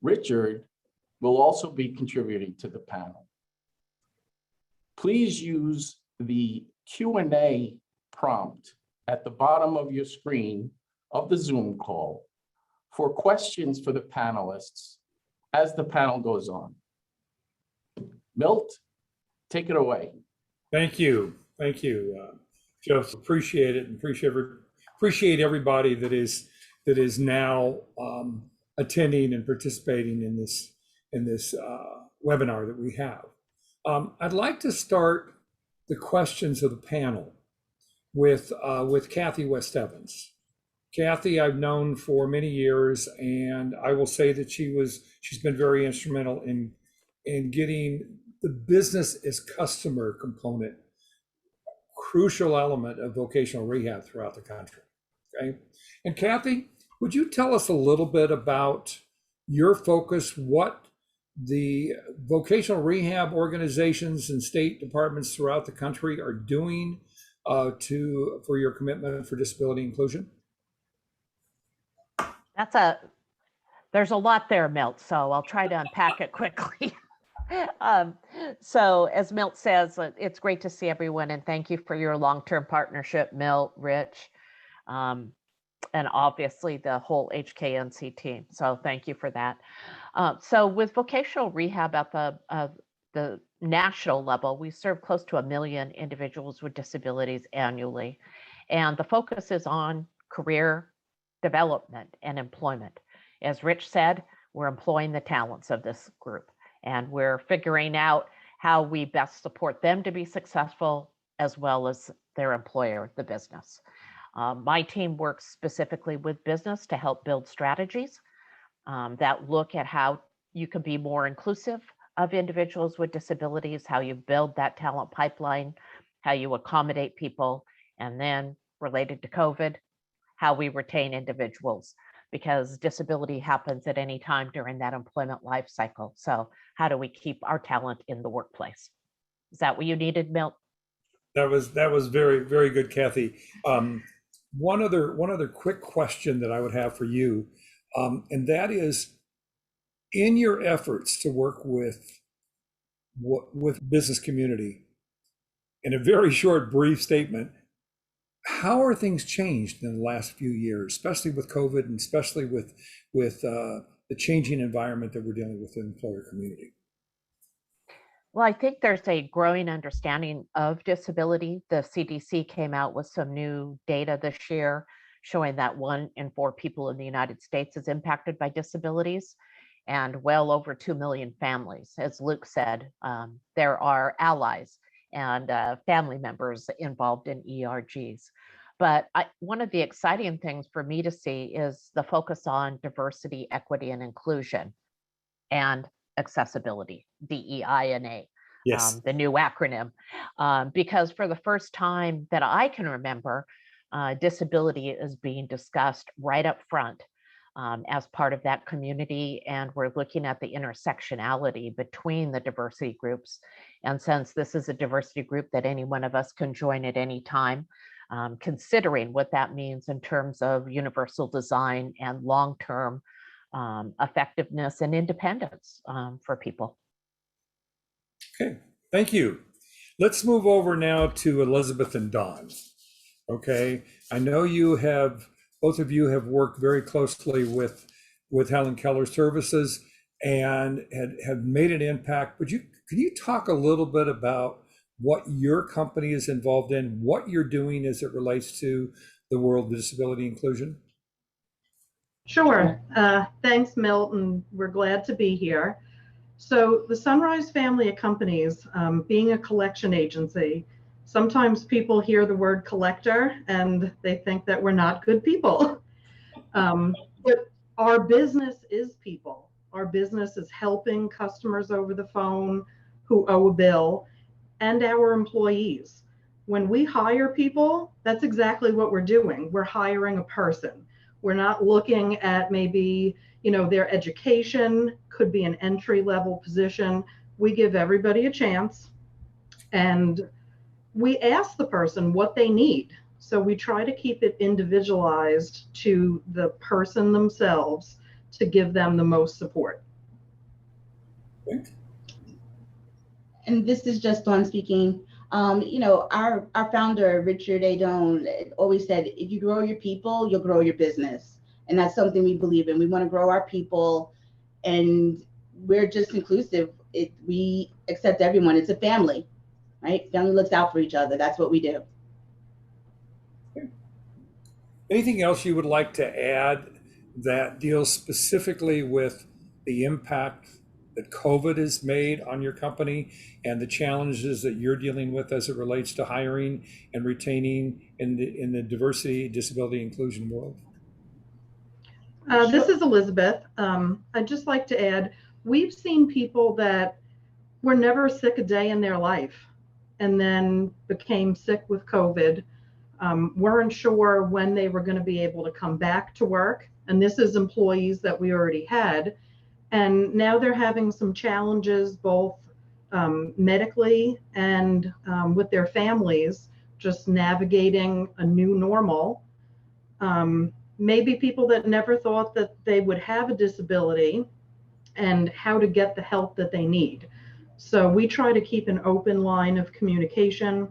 Richard will also be contributing to the panel. Please use the Q&A prompt at the bottom of your screen of the Zoom call for questions for the panelists as the panel goes on. Milt, take it away. Thank you. Thank you, Joseph. Appreciate it, and appreciate everybody that is now attending and participating in this webinar that we have. I'd like to start the questions of the panel with Kathy West Evans. Kathy, I've known for many years, and I will say that she's been very instrumental in getting the business as customer component, crucial element of vocational rehab throughout the country. Okay, and Kathy, would you tell us a little bit about your focus, what the vocational rehab organizations and state departments throughout the country are doing for your commitment for disability inclusion? There's a lot there, Milt, so I'll try to unpack it quickly. So as Milt says, it's great to see everyone, and thank you for your long-term partnership, Milt, Rich, and obviously the whole HKNC team. So thank you for that. So with vocational rehab at the national level, we serve close to 1 million individuals with disabilities annually. And the focus is on career development and employment. As Rich said, we're employing the talents of this group, and we're figuring out how we best support them to be successful, as well as their employer, the business. My team works specifically with business to help build strategies that look at how you can be more inclusive of individuals with disabilities, how you build that talent pipeline, how you accommodate people, and then related to COVID, how we retain individuals, because disability happens at any time during that employment life cycle. So how do we keep our talent in the workplace? Is that what you needed, Milt? That was very, very good, Kathy. One other quick question that I would have for you, and that is, in your efforts to work with business community, in a very short, brief statement, how are things changed in the last few years, especially with COVID and especially with the changing environment that we're dealing with in the employer community? Well, I think there's a growing understanding of disability. The CDC came out with some new data this year showing that 1 in 4 people in the United States is impacted by disabilities, and well over 2 million families. As Luke said, there are allies and family members involved in ERGs. But one of the exciting things for me to see is the focus on diversity, equity, and inclusion, and accessibility, DEI&A, Yes. the new acronym, because for the first time that I can remember, disability is being discussed right up front as part of that community. And we're looking at the intersectionality between the diversity groups. And since this is a diversity group that any one of us can join at any time, considering what that means in terms of universal design and long-term effectiveness and independence for people. Okay, thank you. Let's move over now to Elizabeth and Don. Okay, I know both of you have worked very closely with Helen Keller Services and have made an impact. Could you talk a little bit about what your company is involved in, what you're doing as it relates to the world of disability inclusion? Sure. Thanks, Milt, and we're glad to be here. So the Sunrise family of companies, being a collection agency, sometimes people hear the word collector and they think that we're not good people. But our business is people. Our business is helping customers over the phone who owe a bill and our employees. When we hire people, that's exactly what we're doing. We're hiring a person. We're not looking at maybe, their education, could be an entry-level position. We give everybody a chance and we ask the person what they need. So we try to keep it individualized to the person themselves to give them the most support. And this is just Dawn speaking. Our founder, Richard always said, if you grow your people, you'll grow your business. And that's something we believe in. We want to grow our people, and we're just inclusive. We accept everyone. It's a family, right? Family looks out for each other. That's what we do. Anything else you would like to add that deals specifically with the impact that COVID has made on your company and the challenges that you're dealing with as it relates to hiring and retaining in the diversity, disability, inclusion world? This is Elizabeth. I'd just like to add, we've seen people that were never sick a day in their life and then became sick with COVID, weren't sure when they were going to be able to come back to work. And this is employees that we already had. And now they're having some challenges, both medically and with their families, just navigating a new normal. Maybe people that never thought that they would have a disability and how to get the help that they need. So we try to keep an open line of communication.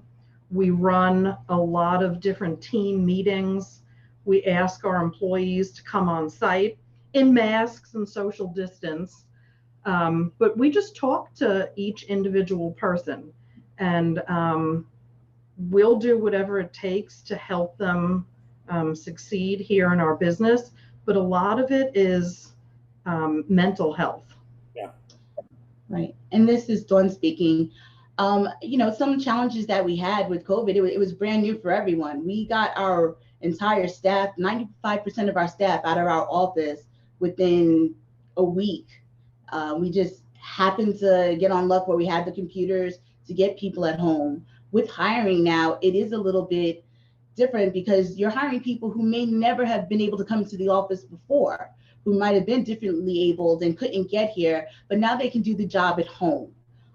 We run a lot of different team meetings. We ask our employees to come on site in masks and social distance. But we just talk to each individual person, and we'll do whatever it takes to help them succeed here in our business. But a lot of it is mental health. Yeah. Right. And this is Dawn speaking. Some challenges that we had with COVID, it was brand new for everyone. We got our entire staff, 95% of our staff out of our office within a week. We just happened to get on luck where we had the computers to get people at home. With hiring now, it is a little bit different because you're hiring people who may never have been able to come to the office before, who might have been differently abled and couldn't get here, but now they can do the job at home.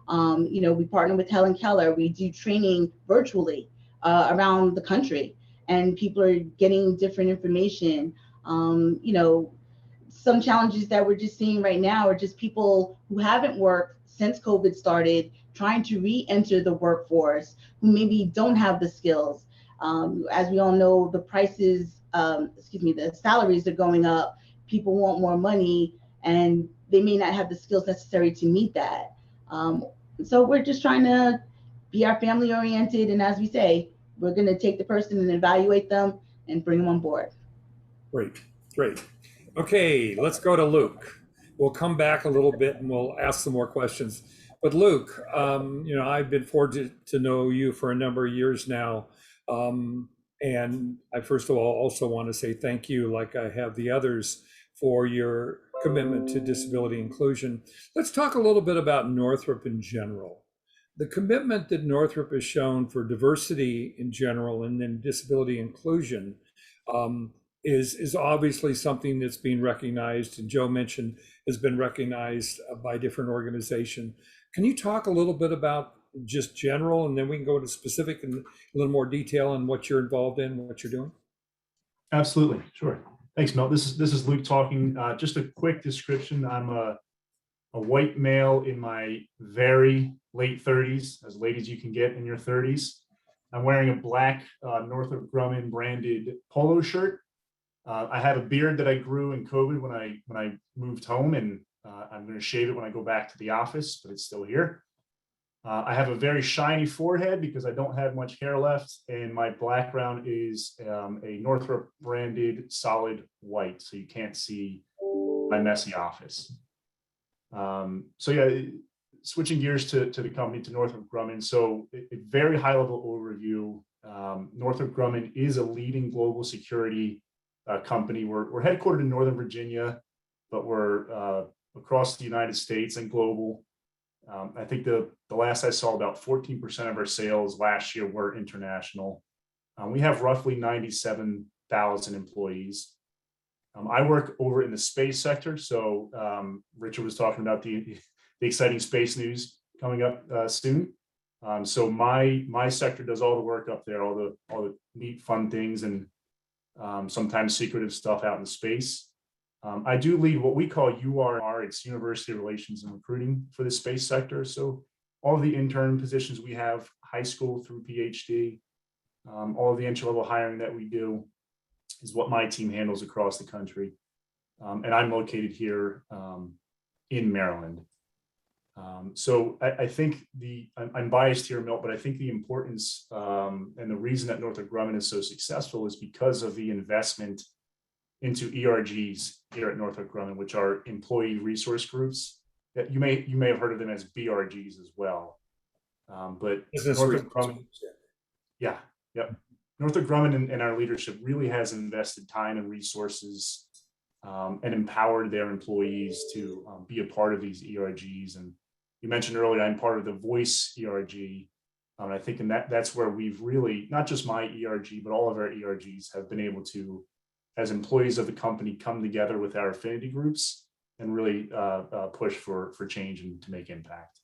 We partner with Helen Keller. We do training virtually around the country, and people are getting different information. Some challenges that we're just seeing right now are just people who haven't worked since COVID started, trying to re-enter the workforce, who maybe don't have the skills. As we all know, the prices, the salaries are going up. People want more money, and they may not have the skills necessary to meet that. So we're just trying to be our family oriented. And as we say, we're going to take the person and evaluate them and bring them on board. Great. Okay, let's go to Luke. We'll come back a little bit and we'll ask some more questions. But Luke, I've been fortunate to know you for a number of years now. And I first of all also want to say thank you, like I have the others, for your commitment to disability inclusion. Let's talk a little bit about Northrop in general. The commitment that Northrop has shown for diversity in general and then disability inclusion is obviously something that's being recognized, and Joe mentioned has been recognized by different organizations. Can you talk a little bit about just general, and then we can go into specific and a little more detail on what you're involved in, what you're doing? Absolutely, sure. Thanks, Milt. This is Luke talking. Just a quick description. I'm a white male in my very late 30s, as late as you can get in your 30s. I'm wearing a black Northrop Grumman branded polo shirt. I have a beard that I grew in COVID when I moved home, and I'm going to shave it when I go back to the office, but it's still here. I have a very shiny forehead because I don't have much hair left, and my background is a Northrop branded solid white, so you can't see my messy office. So yeah, switching gears to the company, to Northrop Grumman. So a very high level overview. Northrop Grumman is a leading global security company. We're headquartered in Northern Virginia, but we're across the United States and global. I think the last I saw, about 14% of our sales last year were international. We have roughly 97,000 employees. I work over in the space sector. So Richard was talking about the exciting space news coming up soon. So my sector does all the work up there, all the neat, fun things, and sometimes secretive stuff out in space. I do lead what we call URR, it's University Relations and Recruiting for the space sector. So all of the intern positions we have, high school through PhD, all of the entry-level hiring that we do is what my team handles across the country. And I'm located here in Maryland. So I think I'm biased here, Milt, but I think the importance and the reason that Northrop Grumman is so successful is because of the investment into ERGs here at Northrop Grumman, which are employee resource groups. That you may have heard of them as BRGs as well. But Northrop Grumman, yeah, yep. Northrop Grumman and our leadership really has invested time and resources and empowered their employees to be a part of these ERGs. And you mentioned earlier, I'm part of the Voice ERG. I think that's where we've really, not just my ERG, but all of our ERGs have been able to, as employees of the company, come together with our affinity groups and really push for change and to make impact.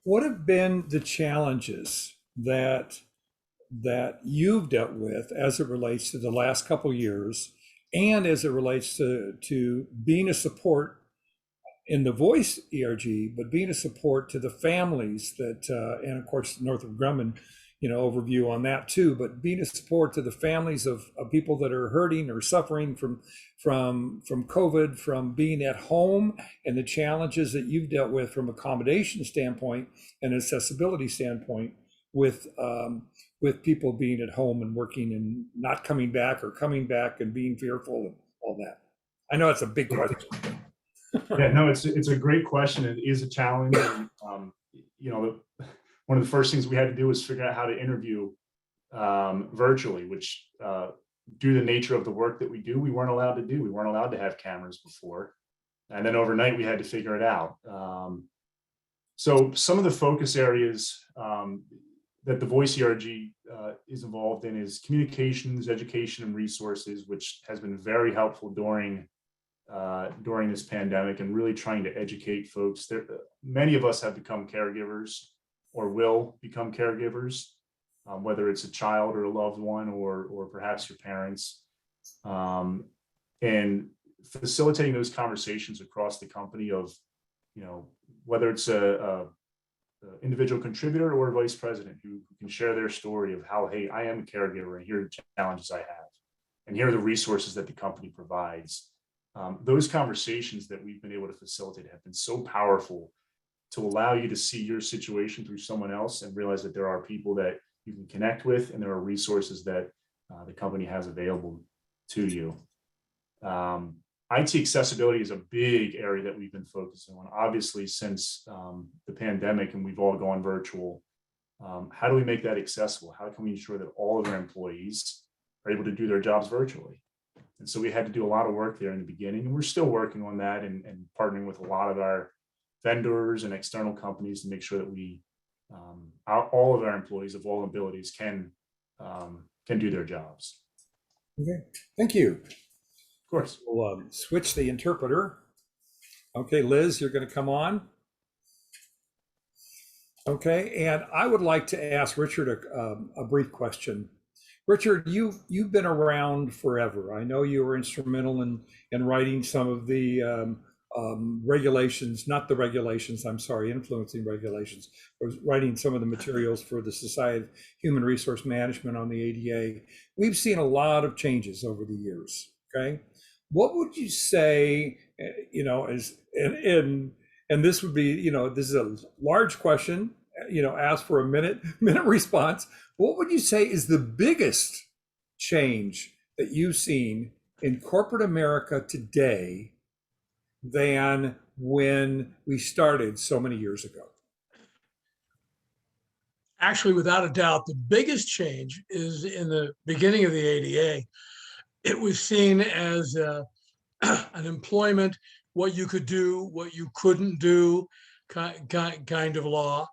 What have been the challenges that you've dealt with as it relates to the last couple of years, and as it relates to being a support in the Voice ERG, but being a support to the families that, and of course, Northrop Grumman, overview on that too, but being a support to the families of people that are hurting or suffering from COVID, from being at home, and the challenges that you've dealt with from accommodation standpoint and accessibility standpoint with people being at home and working and not coming back, or coming back and being fearful and all that. I know it's a big question. Yeah, no, it's a great question. It is a challenge. And, one of the first things we had to do was figure out how to interview virtually, which due to the nature of the work that we do, we weren't allowed to do. We weren't allowed to have cameras before. And then overnight, we had to figure it out. So some of the focus areas that the Voice ERG is involved in is communications, education, and resources, which has been very helpful during this pandemic, and really trying to educate folks. Many of us have become caregivers or will become caregivers, whether it's a child or a loved one, or perhaps your parents. And facilitating those conversations across the company of, whether it's a individual contributor or a vice president who can share their story of how, hey, I am a caregiver, and here are the challenges I have, and here are the resources that the company provides. Those conversations that we've been able to facilitate have been so powerful to allow you to see your situation through someone else and realize that there are people that you can connect with, and there are resources that the company has available to you. IT accessibility is a big area that we've been focusing on, obviously, since the pandemic, and we've all gone virtual. How do we make that accessible? How can we ensure that all of our employees are able to do their jobs virtually? And so we had to do a lot of work there in the beginning, and we're still working on that and partnering with a lot of our vendors and external companies to make sure that we, all of our employees of all abilities can do their jobs. Okay, thank you. Of course. We'll switch the interpreter. Okay, Liz, you're going to come on. Okay, and I would like to ask Richard a brief question. Richard, you've been around forever. I know you were instrumental in writing some of the regulations, not the regulations, I'm sorry, influencing regulations, or writing some of the materials for the Society of Human Resource Management on the ADA. We've seen a lot of changes over the years, okay? What would you say, and this would be, this is a large question, ask for a minute response. What would you say is the biggest change that you've seen in corporate America today than when we started so many years ago? Actually, without a doubt, the biggest change is in the beginning of the ADA. It was seen as an employment, what you could do, what you couldn't do kind of law.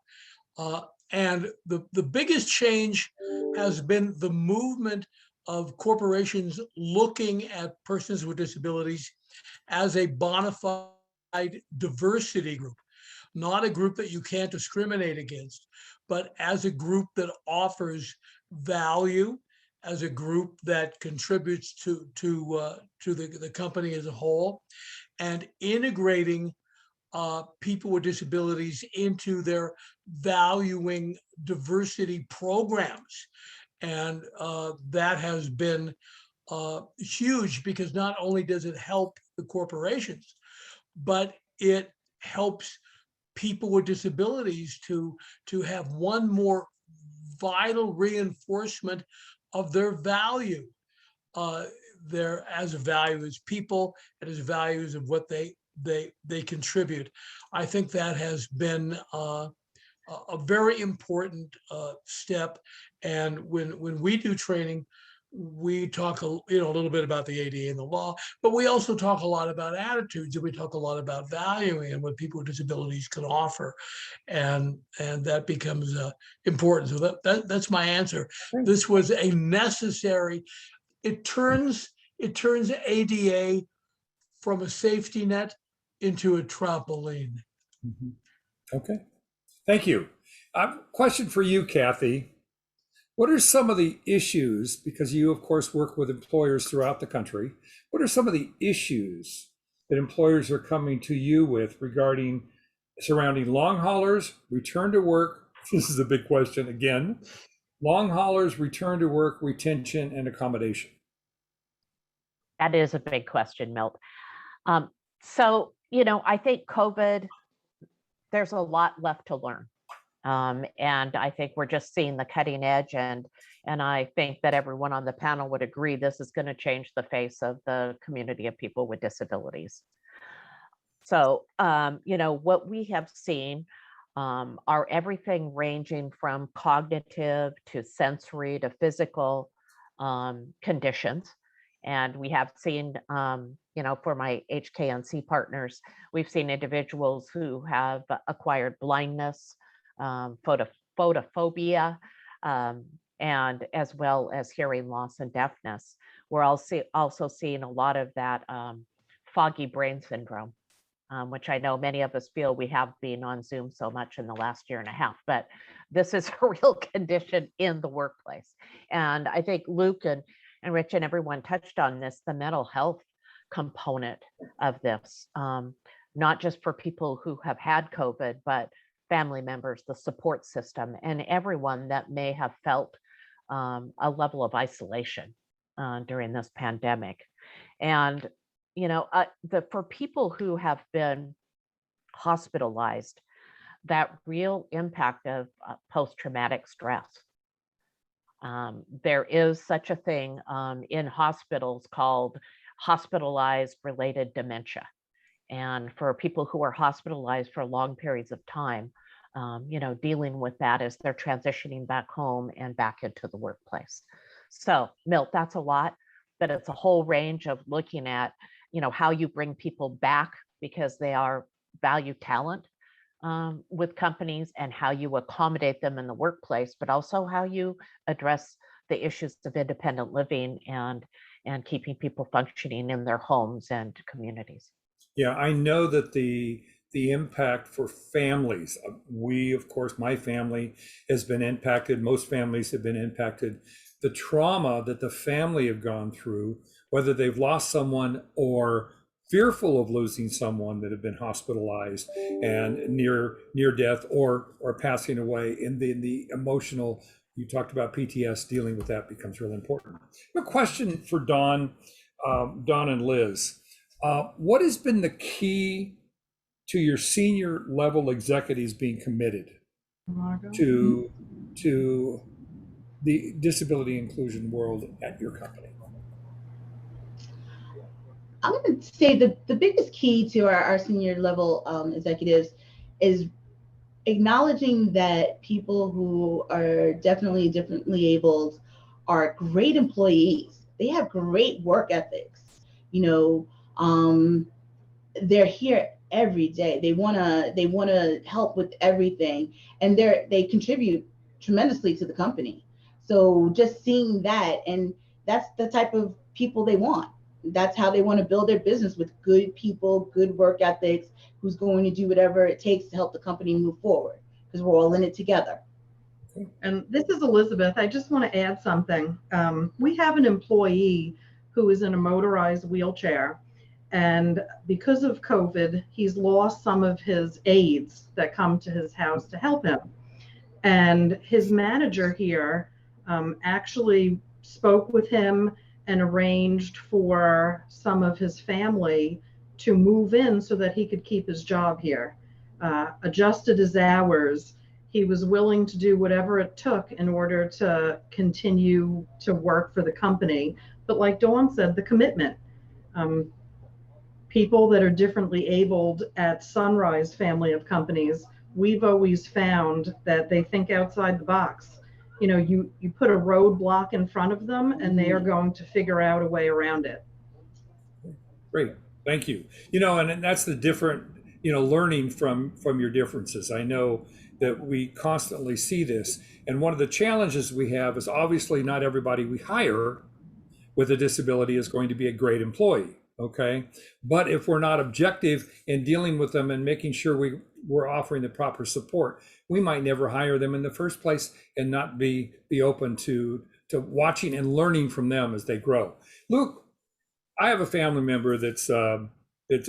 And the biggest change has been the movement of corporations looking at persons with disabilities as a bona fide diversity group, not a group that you can't discriminate against, but as a group that offers value, as a group that contributes to the company as a whole, and integrating people with disabilities into their valuing diversity programs. And that has been huge, because not only does it help the corporations, but it helps people with disabilities to have one more vital reinforcement of their value, their as a value as people and as values of what they contribute. I think that has been a very important step. And when we do training, we talk a little bit about the ADA and the law, but we also talk a lot about attitudes, and we talk a lot about valuing and what people with disabilities can offer, and that becomes important. So that's my answer. This was a necessary. It turns ADA from a safety net into a trampoline. Mm-hmm. Okay, thank you. Question for you, Kathy. What are some of the issues, because you, of course, work with employers throughout the country, what are some of the issues that employers are coming to you with surrounding long haulers, return to work? This is a big question again. Long haulers, return to work, retention, and accommodation. That is a big question, Milt. So, I think COVID, there's a lot left to learn. And I think we're just seeing the cutting edge, and I think that everyone on the panel would agree this is going to change the face of the community of people with disabilities. So, what we have seen are everything ranging from cognitive to sensory to physical conditions. And we have seen, for my HKNC partners, we've seen individuals who have acquired blindness, photophobia, and as well as hearing loss and deafness. We're also seeing a lot of that foggy brain syndrome, which I know many of us feel we have been on Zoom so much in the last year and a half, but this is a real condition in the workplace. And I think Luke and Rich and everyone touched on this, the mental health component of this, not just for people who have had COVID, but family members, the support system, and everyone that may have felt a level of isolation during this pandemic. And, for people who have been hospitalized, that real impact of post-traumatic stress. There is such a thing in hospitals called hospitalized related dementia. And for people who are hospitalized for long periods of time, dealing with that as they're transitioning back home and back into the workplace. So, Milt, that's a lot, but it's a whole range of looking at, how you bring people back because they are valued talent with companies, and how you accommodate them in the workplace, but also how you address the issues of independent living and and keeping people functioning in their homes and communities. Yeah, I know that the impact for families, we, of course, my family has been impacted. Most families have been impacted. The trauma that the family have gone through, whether they've lost someone or fearful of losing someone that have been hospitalized and near death or passing away, and the emotional, you talked about PTS, dealing with that becomes really important. A question for Dawn and Liz. What has been the key to your senior level executives being committed to the disability inclusion world at your company? I'm going to say the biggest key to our senior level executives is acknowledging that people who are definitely differently abled are great employees. They have great work ethics. They're here every day. They wanna help with everything, and they contribute tremendously to the company. So just seeing that, and that's the type of people they want. That's how they want to build their business, with good people, good work ethics, who's going to do whatever it takes to help the company move forward, because we're all in it together. And this is Elizabeth. I just want to add something. We have an employee who is in a motorized wheelchair, and because of COVID, he's lost some of his aides that come to his house to help him. And his manager here actually spoke with him and arranged for some of his family to move in so that he could keep his job here, adjusted his hours. He was willing to do whatever it took in order to continue to work for the company. But like Dawn said, the commitment. People that are differently abled at Sunrise family of companies, we've always found that they think outside the box. You put a roadblock in front of them and they are going to figure out a way around it. Great, thank you. And that's the different, learning from your differences. I know that we constantly see this. And one of the challenges we have is, obviously not everybody we hire with a disability is going to be a great employee. Okay. But if we're not objective in dealing with them and making sure we're offering the proper support, we might never hire them in the first place and not be open to watching and learning from them as they grow. Luke, I have a family member that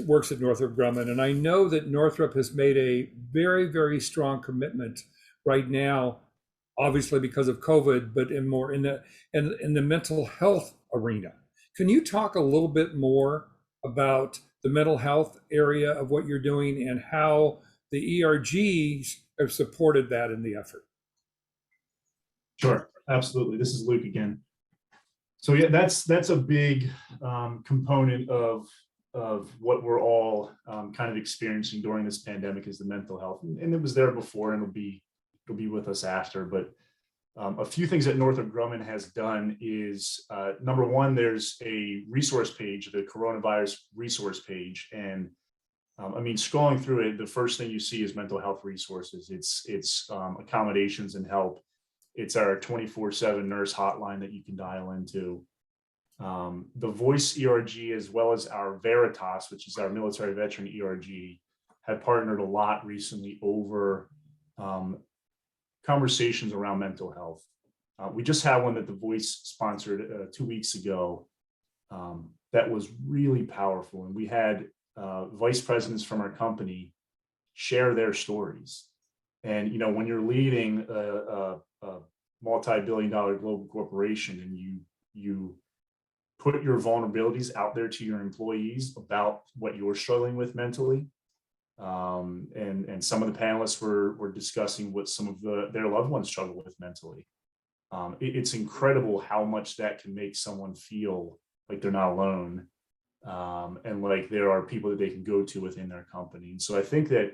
works at Northrop Grumman, and I know that Northrop has made a very, very strong commitment right now, obviously because of COVID, but in the mental health arena. Can you talk a little bit more about the mental health area of what you're doing and how the ERGs have supported that in the effort? Sure, absolutely. This is Luke again. So yeah, that's a big component of what we're all kind of experiencing during this pandemic, is the mental health, and it was there before, and it'll be with us after. But a few things that Northrop Grumman has done is, number one, there's a resource page, the coronavirus resource page. And scrolling through it, the first thing you see is mental health resources. It's accommodations and help. It's our 24/7 nurse hotline that you can dial into. The Voice ERG, as well as our Veritas, which is our military veteran ERG, have partnered a lot recently over conversations around mental health. We just had one that the Voice sponsored 2 weeks ago that was really powerful. And we had vice presidents from our company share their stories. And, when you're leading a multi-billion-dollar global corporation and you put your vulnerabilities out there to your employees about what you're struggling with mentally, and some of the panelists were discussing what some of their loved ones struggle with mentally. It's incredible how much that can make someone feel like they're not alone, and like there are people that they can go to within their company. And so I think that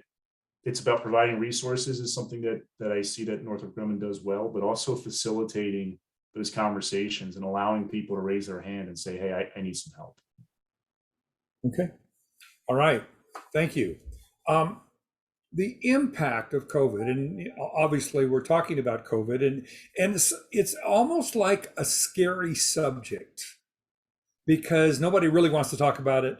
it's about providing resources is something that I see that Northrop Grumman does well, but also facilitating those conversations and allowing people to raise their hand and say, hey, I need some help. Okay. All right. Thank you. The impact of COVID, and obviously we're talking about COVID, and it's almost like a scary subject because nobody really wants to talk about it.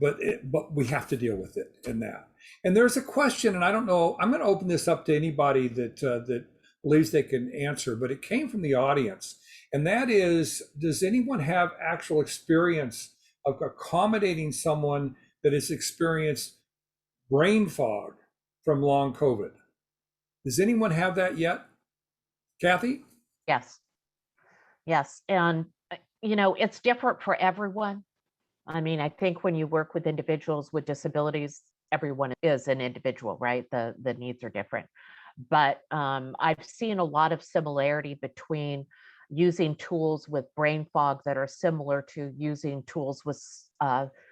But we have to deal with it in that. And there's a question, and I don't know, I'm going to open this up to anybody that believes they can answer, but it came from the audience. And that is, does anyone have actual experience of accommodating someone that has experienced brain fog from long COVID? Does anyone have that yet? Kathy? Yes. Yes. And, it's different for everyone. I mean, I think when you work with individuals with disabilities, everyone is an individual, right? The needs are different. But I've seen a lot of similarity between using tools with brain fog that are similar to using tools with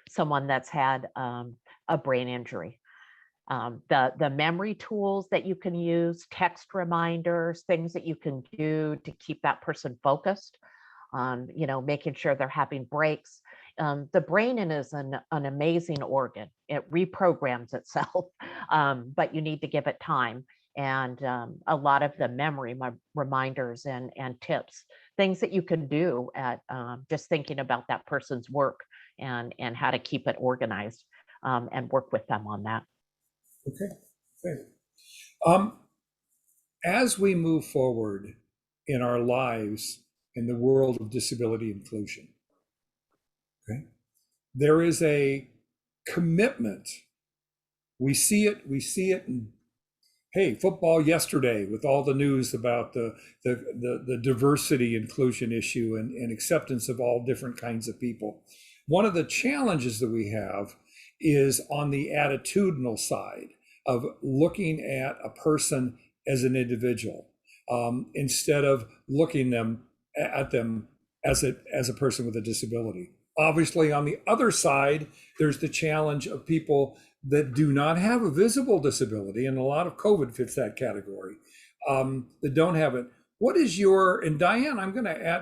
someone that's had a brain injury. The memory tools that you can use, text reminders, things that you can do to keep that person focused, making sure they're having breaks. The brain is an amazing organ. It reprograms itself, but you need to give it time. And a lot of the memory reminders and tips, things that you can do at just thinking about that person's work and how to keep it organized and work with them on that. Okay. As we move forward in our lives in the world of disability inclusion, okay, there is a commitment. We see it in, hey, football yesterday with all the news about the diversity inclusion issue and acceptance of all different kinds of people. One of the challenges that we have is on the attitudinal side of looking at a person as an individual, instead of looking at them as a person with a disability. Obviously, on the other side, there's the challenge of people that do not have a visible disability, and a lot of COVID fits that category, that don't have it. What is and Diane,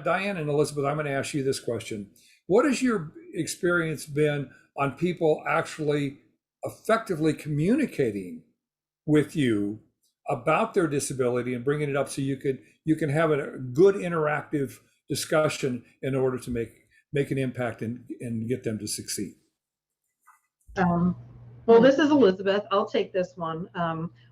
Diane and Elizabeth, I'm going to ask you this question. What has your experience been on people actually effectively communicating with you about their disability and bringing it up so you can have a good interactive discussion in order to make an impact and get them to succeed? Well, this is Elizabeth. I'll take this one.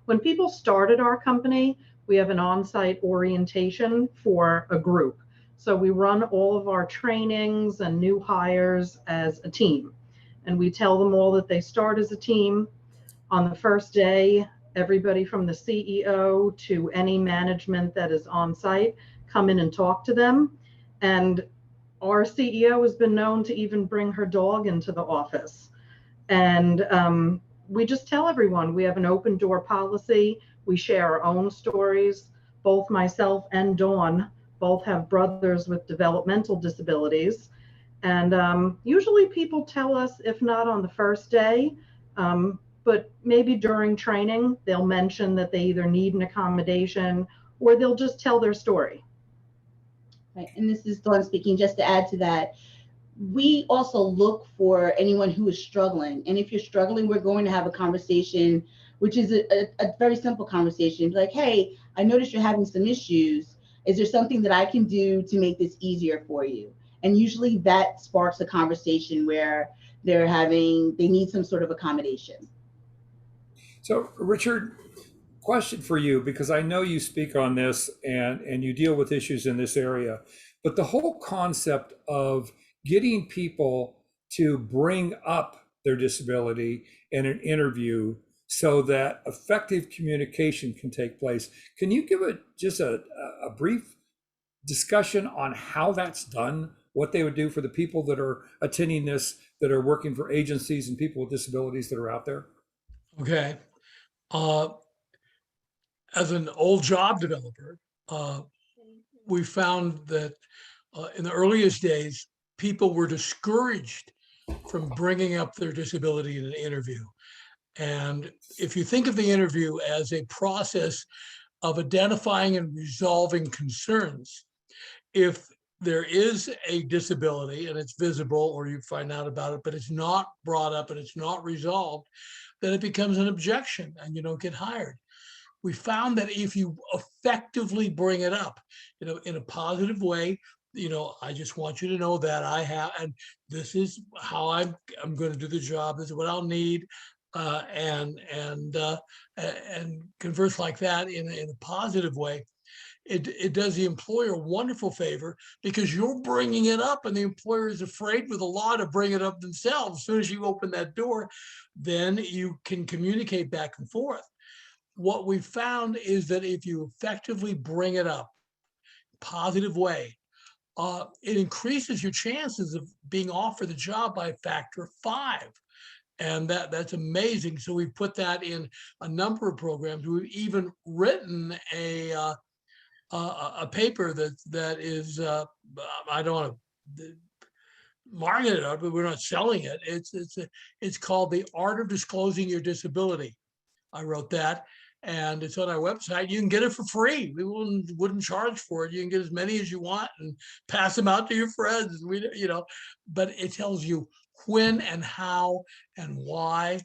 When people started our company, we have an on-site orientation for a group. So we run all of our trainings and new hires as a team. And we tell them all that they start as a team. On the first day, everybody from the CEO to any management that is on site come in and talk to them. And our CEO has been known to even bring her dog into the office. And we just tell everyone we have an open door policy. We share our own stories. Both myself and Dawn both have brothers with developmental disabilities. And usually people tell us, if not on the first day, but maybe during training, they'll mention that they either need an accommodation or they'll just tell their story. Right. And this is Dawn speaking. Just to add to that, we also look for anyone who is struggling. And if you're struggling, we're going to have a conversation, which is a very simple conversation. Like, hey, I noticed you're having some issues. Is there something that I can do to make this easier for you? And usually that sparks a conversation where they need some sort of accommodation. So Richard, question for you, because I know you speak on this and you deal with issues in this area, but the whole concept of getting people to bring up their disability in an interview so that effective communication can take place. Can you give just a brief discussion on how that's done, what they would do for the people that are attending this, that are working for agencies and people with disabilities that are out there? Okay. As an old job developer, we found that in the earliest days, people were discouraged from bringing up their disability in an interview. And if you think of the interview as a process of identifying and resolving concerns, if there is a disability and it's visible, or you find out about it, but it's not brought up and it's not resolved, then it becomes an objection and you don't get hired. We found that if you effectively bring it up, in a positive way, I just want you to know that I have, and this is how I'm going to do the job. This is what I'll need, and converse like that in a positive way. It does the employer a wonderful favor because you're bringing it up, and the employer is afraid with the law to bring it up themselves. As soon as you open that door, then you can communicate back and forth. What we found is that if you effectively bring it up, positive way, it increases your chances of being offered the job by a factor of 5. And that's amazing. So we put that in a number of programs. We've even written a paper that is I don't want to market it out, but we're not selling it. It's called The Art of Disclosing Your Disability. I wrote that, and it's on our website. You can get it for free. We wouldn't charge for it. You can get as many as you want and pass them out to your friends. But it tells you when and how and why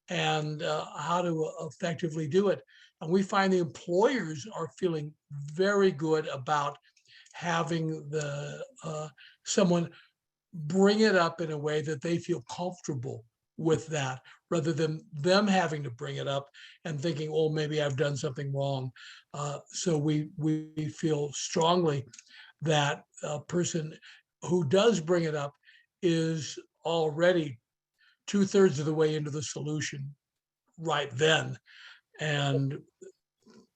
and how to effectively do it. And we find the employers are feeling very good about having someone bring it up in a way that they feel comfortable with that, rather than them having to bring it up and thinking, oh, maybe I've done something wrong. So we feel strongly that a person who does bring it up is already 2/3 of the way into the solution right then. And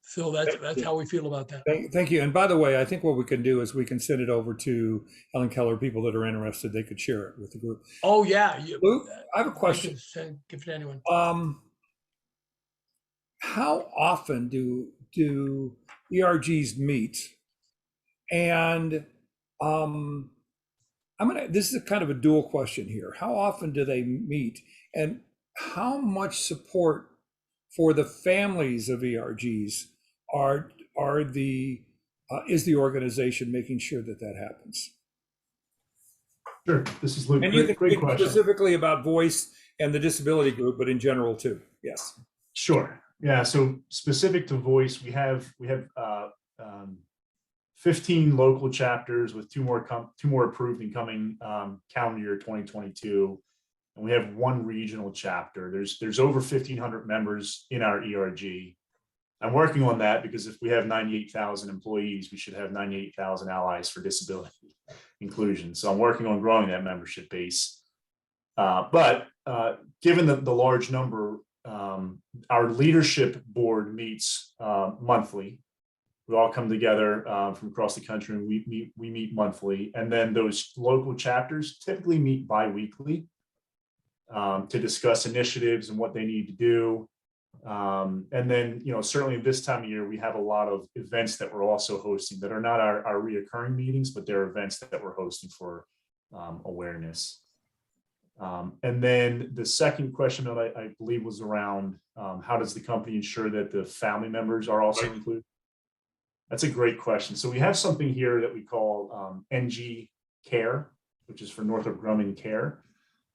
so that's how we feel about that. Thank you. And by the way, I think what we can do is we can send it over to Helen Keller. People that are interested, they could share it with the group. Oh yeah. Luke, I have a question. Give it to anyone. How often do ERGs meet? And this is kind of a dual question here. How often do they meet? And how much support for the families of ERGs is the organization making sure that happens? Sure, this is Luke. And you can Great speak question. specifically about voice and the disability group, but in general too. Yes. Sure. Yeah. So specific to voice, we have 15 local chapters with two more approved and coming calendar year 2022. And we have one regional chapter. There's over 1,500 members in our ERG. I'm working on that because if we have 98,000 employees, we should have 98,000 allies for disability inclusion. So I'm working on growing that membership base. But given the large number, our leadership board meets monthly. We all come together from across the country and we meet monthly. And then those local chapters typically meet bi-weekly to discuss initiatives and what they need to do. And then, certainly this time of year, we have a lot of events that we're also hosting that are not our reoccurring meetings, but they're events that we're hosting for awareness. And then the second question that I believe was around how does the company ensure that the family members are also included? That's a great question. So we have something here that we call NG Care, which is for Northrop Grumman Care.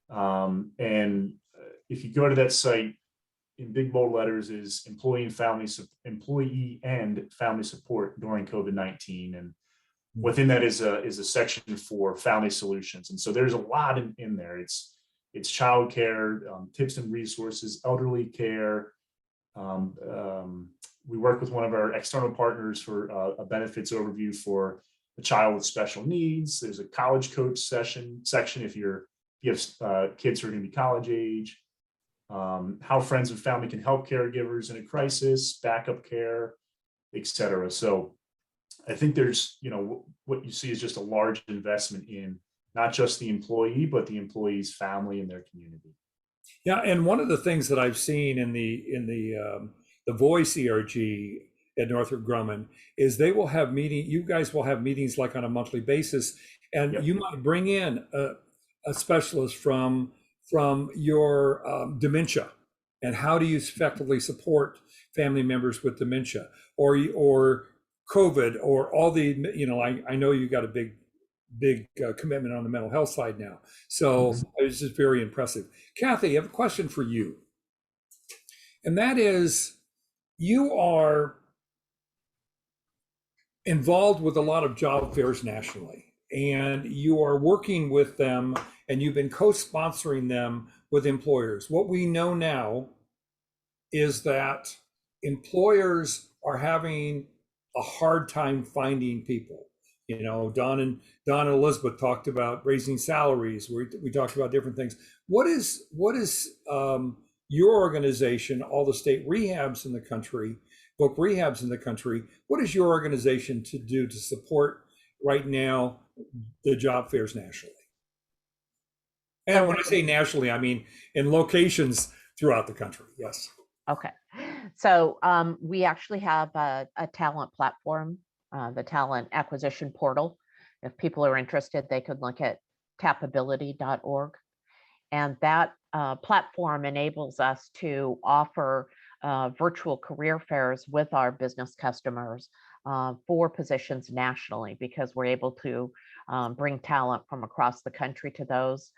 And if you go to that site, in big bold letters is employee and family support during COVID-19. And within that is a section for family solutions. And so there's a lot in there. It's childcare, tips and resources, elderly care. We work with one of our external partners for a benefits overview for a child with special needs. There's a college coach section if you have kids who are going to be college age. How friends and family can help caregivers in a crisis, backup care, etc. So I think there's, what you see is just a large investment in not just the employee, but the employee's family and their community. Yeah, and one of the things that I've seen in the voice ERG at Northrop Grumman is they will have you guys will have meetings like on a monthly basis, and you might bring in a specialist from your dementia, and how do you effectively support family members with dementia or COVID or all the, I know you got a big commitment on the mental health side now. So it's just very impressive. Kathy, I have a question for you. And that is, you are involved with a lot of job fairs nationally. and you are working with them and you've been co-sponsoring them with employers. What we know now is that employers are having a hard time finding people. You know, Don and Elizabeth talked about raising salaries. We talked about different things. What is your organization, all the state rehabs in the country, voc rehabs in the country, what is your organization to do to support right now the job fairs nationally? And when I say nationally, I mean in locations throughout the country. Yes. Okay. So we actually have a talent platform, the talent acquisition portal. If people are interested, they could look at tapability.org. And that platform enables us to offer virtual career fairs with our business customers for positions nationally, because we're able to bring talent from across the country to those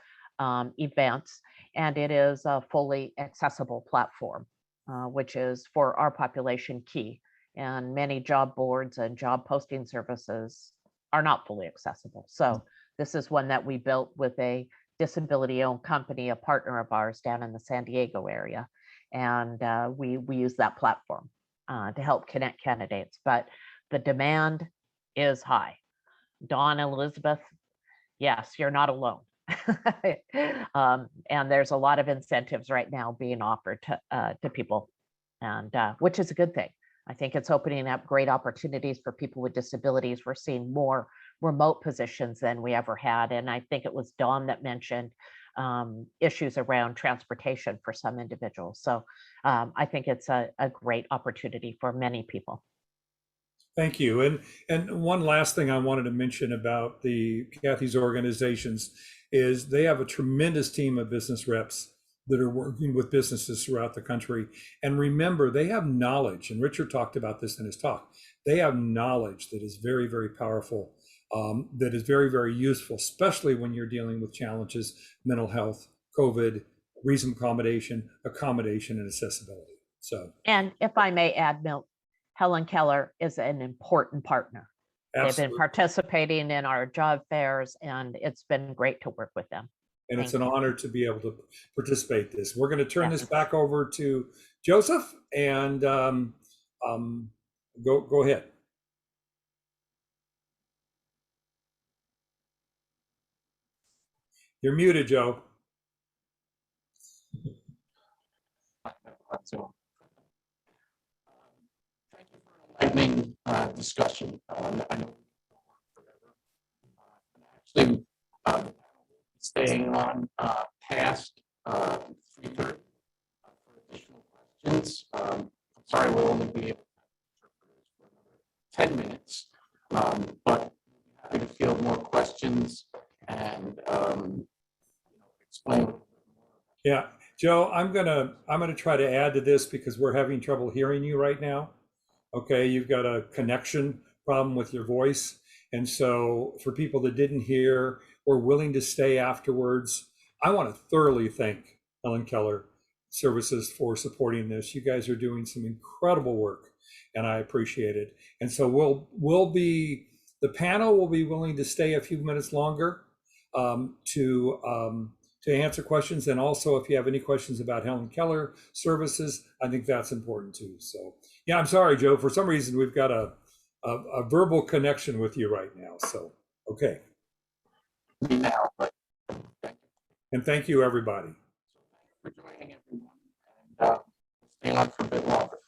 events. And it is a fully accessible platform, which is for our population key. And many job boards and job posting services are not fully accessible. So this is one that we built with a disability-owned company, a partner of ours down in the San Diego area. And we use that platform to help connect candidates. But the demand is high. Dawn, Elizabeth, yes, you're not alone. And there's a lot of incentives right now being offered to people, and which is a good thing. I think it's opening up great opportunities for people with disabilities. We're seeing more remote positions than we ever had. And I think it was Dawn that mentioned issues around transportation for some individuals. So I think it's a great opportunity for many people. Thank you. And one last thing I wanted to mention about the Kathy's organizations is they have a tremendous team of business reps that are working with businesses throughout the country. And remember, they have knowledge, and Richard talked about this in his talk. They have knowledge that is very, very powerful, that is very, very useful, especially when you're dealing with challenges, mental health, COVID, reasonable accommodation, and accessibility. So, and if I may add, Milt, Helen Keller is an important partner. absolutely. They've been participating in our job fairs, and it's been great to work with them. And it's an honor to be able to participate in this. We're going to turn this back over to Joseph, and go ahead. You're muted, Joe. So, thank you for an enlightening discussion. I know actually staying on past 3:30 for additional questions. I'm sorry we'll only be able to for another 10 minutes, but happy to field more questions and explain. Yeah, Joe, I'm gonna try to add to this because we're having trouble hearing you right now. Okay, you've got a connection problem with your voice. And so for people that didn't hear or willing to stay afterwards, I want to thoroughly thank Helen Keller Services for supporting this. You guys are doing some incredible work, and I appreciate it. And so the panel will be willing to stay a few minutes longer to answer questions. And also, if you have any questions about Helen Keller Services, I think that's important too. So yeah, I'm sorry, Joe. For some reason, we've got a verbal connection with you right now. So, okay. Now, but and thank you, everybody. For joining everyone, and staying on for a bit longer.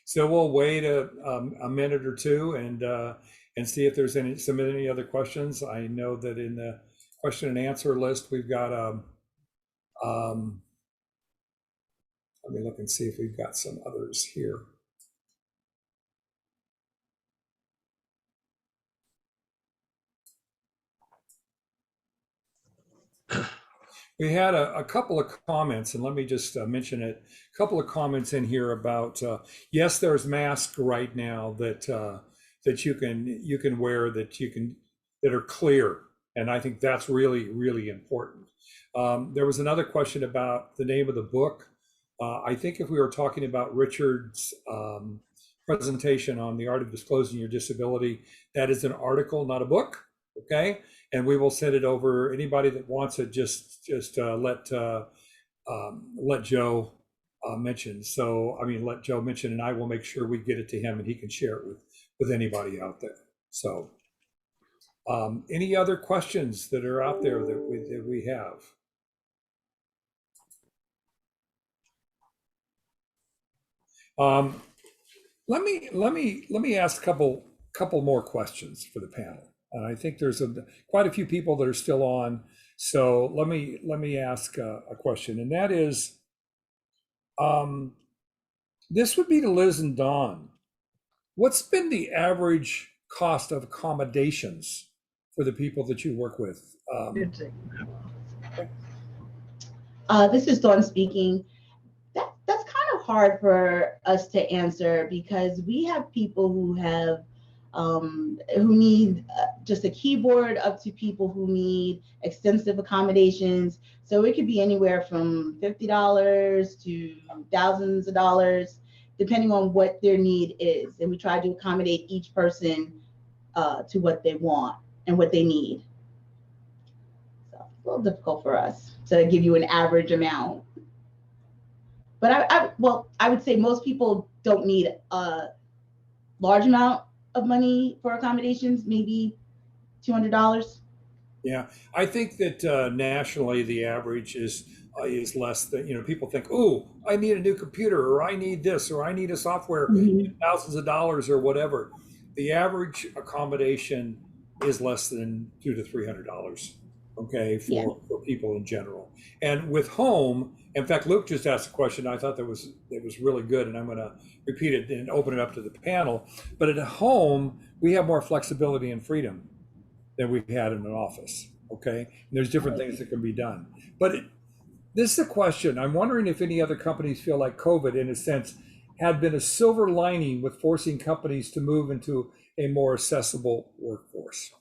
So we'll wait a minute or two and see if there's any other questions. I know that in the question and answer list, we've got let me look and see if we've got some others here. We had a couple of comments, and let me just mention it. A couple of comments in here about yes, there's masks right now that you can wear that are clear, and I think that's really important. There was another question about the name of the book. I think if we were talking about Richard's presentation on the art of disclosing your disability. That is an article, not a book. Okay, and we will send it over. Anybody that wants it, just let Joe mention. So I mean, let Joe mention, and I will make sure we get it to him, and he can share it with anybody out there. So, any other questions that are out there that we have? Let me ask a couple more questions for the panel. I think there's quite a few people that are still on, so let me ask a question, and that is, this would be to Liz and Dawn. What's been the average cost of accommodations for the people that you work with? This is Dawn speaking. That's kind of hard for us to answer because we have people who have who need just a keyboard up to people who need extensive accommodations. So it could be anywhere from $50 to thousands of dollars, depending on what their need is. And we try to accommodate each person to what they want and what they need. So it's a little difficult for us to give you an average amount. But I would say most people don't need a large amount of money for accommodations, maybe $200. Yeah, I think that nationally the average is less than, people think, oh, I need a new computer, or I need this, or I need a software, thousands of dollars or whatever. The average accommodation is less than $200 to $300. Okay, for people in general. And with home, in fact, Luke just asked a question. I thought it was really good, and I'm going to repeat it and open it up to the panel. But at home, we have more flexibility and freedom than we've had in an office. Okay, and there's different things that can be done. But this is a question. I'm wondering if any other companies feel like COVID, in a sense, had been a silver lining with forcing companies to move into a more accessible workforce.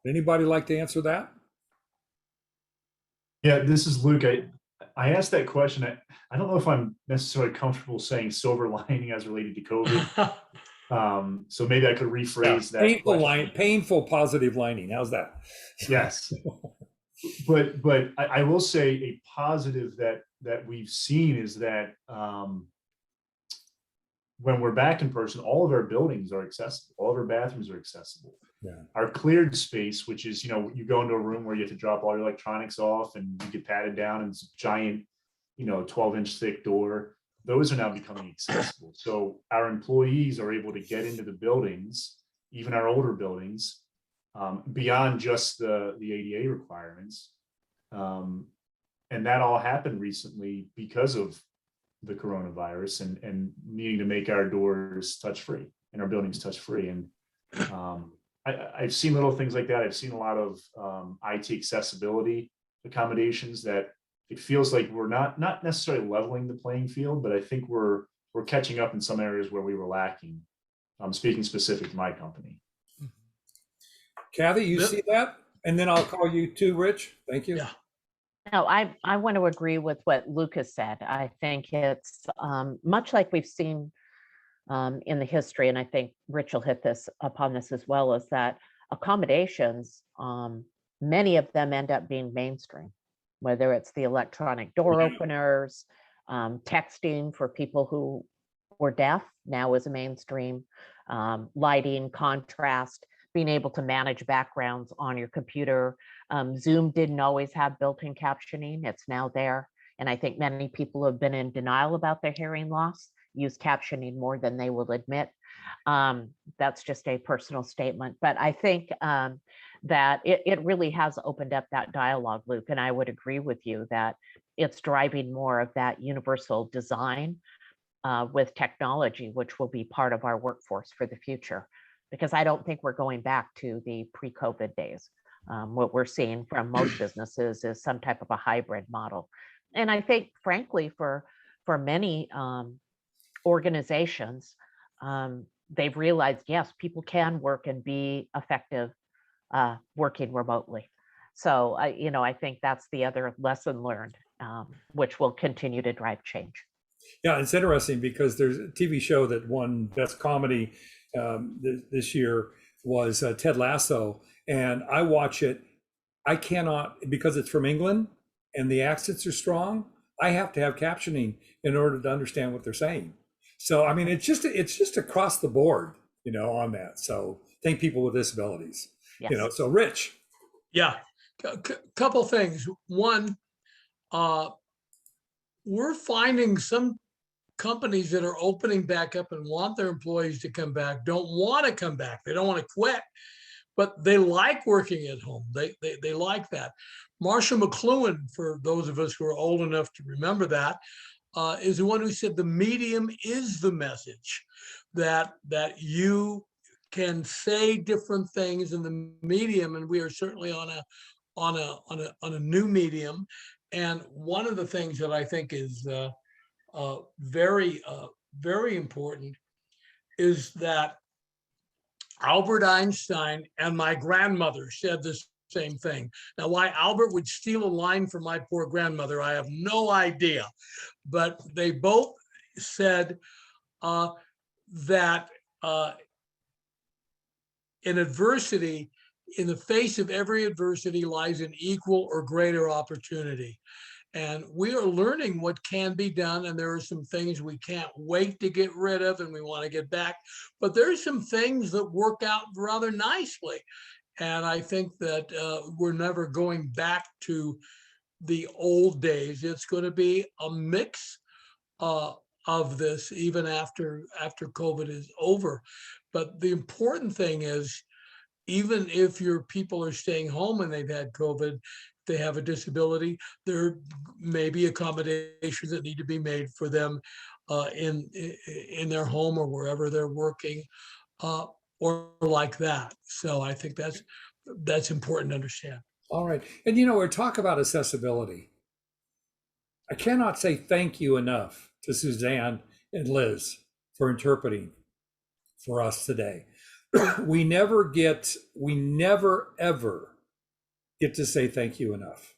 Anybody like to answer that? Yeah, this is Luke. I asked that question. I don't know if I'm necessarily comfortable saying silver lining as related to COVID. So maybe I could rephrase that. Painful positive lining. How's that? Yes. But I will say a positive that we've seen is that when we're back in person, all of our buildings are accessible. All of our bathrooms are accessible. Yeah. Our cleared space, which is, you go into a room where you have to drop all your electronics off and you get patted down, and it's a giant, 12-inch thick door. Those are now becoming accessible. So our employees are able to get into the buildings, even our older buildings, beyond just the ADA requirements. And that all happened recently because of the coronavirus and needing to make our doors touch-free and our buildings touch-free. And I've seen little things like that. I've seen a lot of IT accessibility accommodations that it feels like we're not necessarily leveling the playing field, but I think we're catching up in some areas where we were lacking. I'm speaking specific to my company. Kathy, you see that? And then I'll call you too, Rich. Thank you. Yeah. No, I want to agree with what Lucas said. I think it's much like we've seen in the history, and I think Rich will hit upon this as well, is that accommodations, many of them end up being mainstream, whether it's the electronic door openers, texting for people who were deaf now is a mainstream, lighting, contrast, being able to manage backgrounds on your computer. Zoom didn't always have built-in captioning. It's now there. And I think many people have been in denial about their hearing loss, use captioning more than they will admit. That's just a personal statement. But I think that it really has opened up that dialogue, Luke. And I would agree with you that it's driving more of that universal design with technology, which will be part of our workforce for the future. Because I don't think we're going back to the pre-COVID days. What we're seeing from most businesses is some type of a hybrid model. And I think, frankly, for many organizations, they've realized, yes, people can work and be effective working remotely. So, I think that's the other lesson learned, which will continue to drive change. Yeah, it's interesting because there's a TV show that won Best Comedy this year was Ted Lasso, and I watch it. I cannot, because it's from England and the accents are strong, I have to have captioning in order to understand what they're saying. So, I mean, it's just across the board, on that. So thank people with disabilities, Yes. so Rich. Yeah, couple things. One, we're finding some companies that are opening back up and want their employees to come back, don't want to come back. They don't want to quit, but they like working at home. They like that. Marshall McLuhan, for those of us who are old enough to remember that, is the one who said the medium is the message, that you can say different things in the medium, and we are certainly on a new medium. And one of the things that I think is very important is that Albert Einstein and my grandmother said the same thing. Now, why Albert would steal a line from my poor grandmother, I have no idea. But they both said that in adversity, in the face of every adversity lies an equal or greater opportunity. And we are learning what can be done. And there are some things we can't wait to get rid of and we want to get back. But there's some things that work out rather nicely. And I think that we're never going back to the old days. It's going to be a mix of this even after COVID is over. But the important thing is, even if your people are staying home and they've had COVID, they have a disability, there may be accommodations that need to be made for them in their home or wherever they're working, or like that. So I think that's important to understand. All right. And we talk about accessibility. I cannot say thank you enough to Suzanne and Liz for interpreting for us today. We never ever get to say thank you enough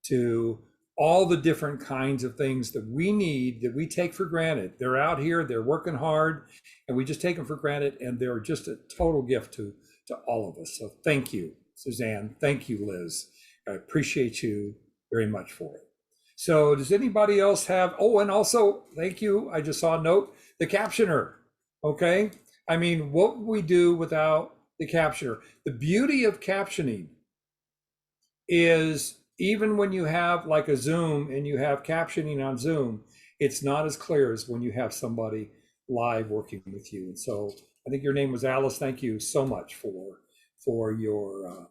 to all the different kinds of things that we need, that we take for granted. They're out here, they're working hard, and we just take them for granted, and they're just a total gift to all of us. So thank you, Suzanne. Thank you, Liz. I appreciate you very much for it. So does anybody else have, and also, thank you, I just saw a note, the captioner, okay? I mean, what would we do without the captioner? The beauty of captioning is even when you have like a Zoom and you have captioning on Zoom, it's not as clear as when you have somebody live working with you. And so I think your name was Alice. Thank you so much for your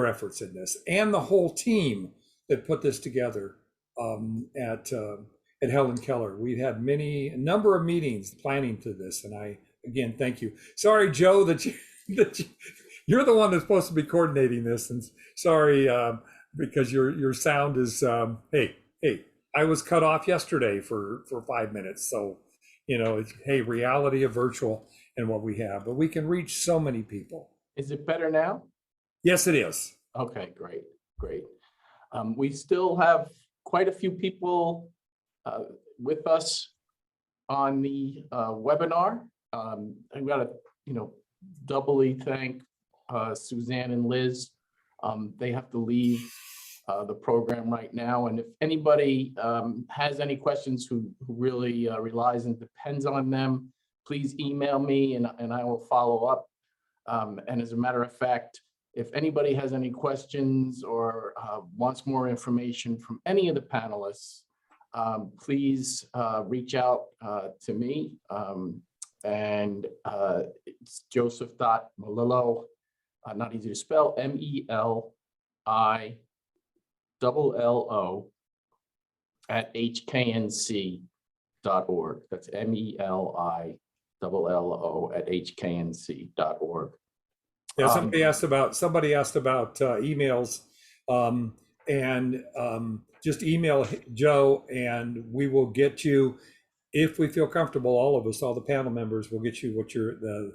efforts in this, and the whole team that put this together at Helen Keller. We've had a number of meetings planning to this, and I again thank you. Sorry, Joe, that you're the one that's supposed to be coordinating this, and sorry because your sound is hey, I was cut off yesterday for 5 minutes, so it's reality of virtual and what we have, but we can reach so many people. Is it better now? Yes, it is. Okay, great. We still have quite a few people with us on the webinar. I've got to, doubly thank Suzanne and Liz. They have to leave the program right now. And if anybody has any questions who really relies and depends on them, please email me and I will follow up. And as a matter of fact, if anybody has any questions or wants more information from any of the panelists, please reach out to me. And it's Joseph.Melillo, not easy to spell, MELILLO @hknc.org. That's MELILLO@hknc.org. Yeah, somebody asked about emails, and just email Joe, and we will get you, if we feel comfortable, all of us, all the panel members, will get you what the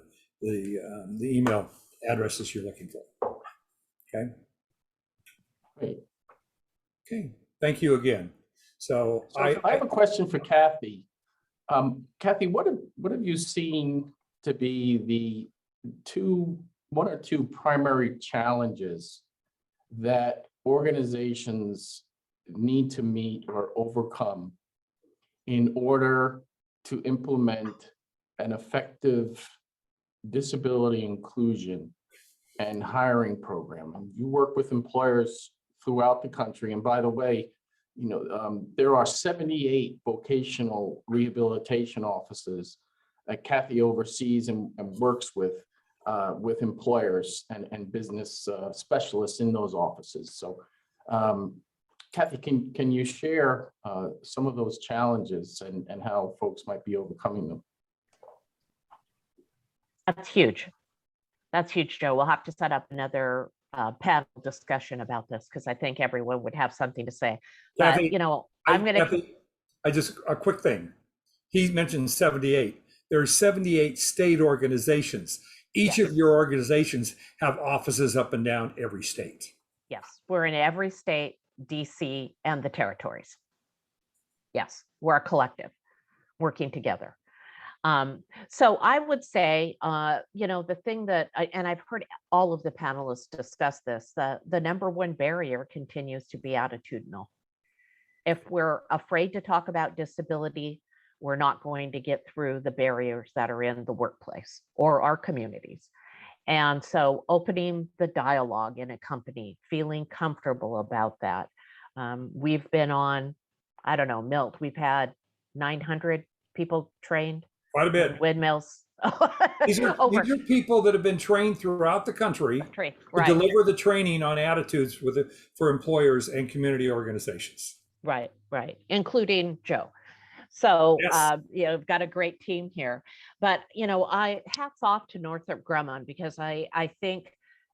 email addresses you're looking for. Okay. Great. Okay. Thank you again. So I have a question for Kathy. Kathy, what have you seen to be the one or two primary challenges that organizations need to meet or overcome in order to implement an effective disability inclusion and hiring program? You work with employers throughout the country, and by the way, there are 78 vocational rehabilitation offices that Kathy oversees and works with employers and business specialists in those offices. So, Kathy, can you share some of those challenges and how folks might be overcoming them? That's huge. That's huge, Joe. We'll have to set up another panel discussion about this because I think everyone would have something to say. Kathy, But, I'm going to. Kathy, a quick thing. He mentioned 78. There are 78 state organizations. Each of your organizations have offices up and down every state. Yes, we're in every state, DC, and the territories. Yes, we're a collective working together. So I would say, the thing that, and I've heard all of the panelists discuss this, the number one barrier continues to be attitudinal. If we're afraid to talk about disability, we're not going to get through the barriers that are in the workplace or our communities. And so opening the dialogue in a company, feeling comfortable about that. We've been on, I don't know, Milt, we've had 900 people trained. Quite a bit. Windmills. These are people that have been trained throughout the country to deliver the training on attitudes for employers and community organizations. Right, including Joe. So, Yes. We've got a great team here. But, I hats off to Northrop Grumman because I think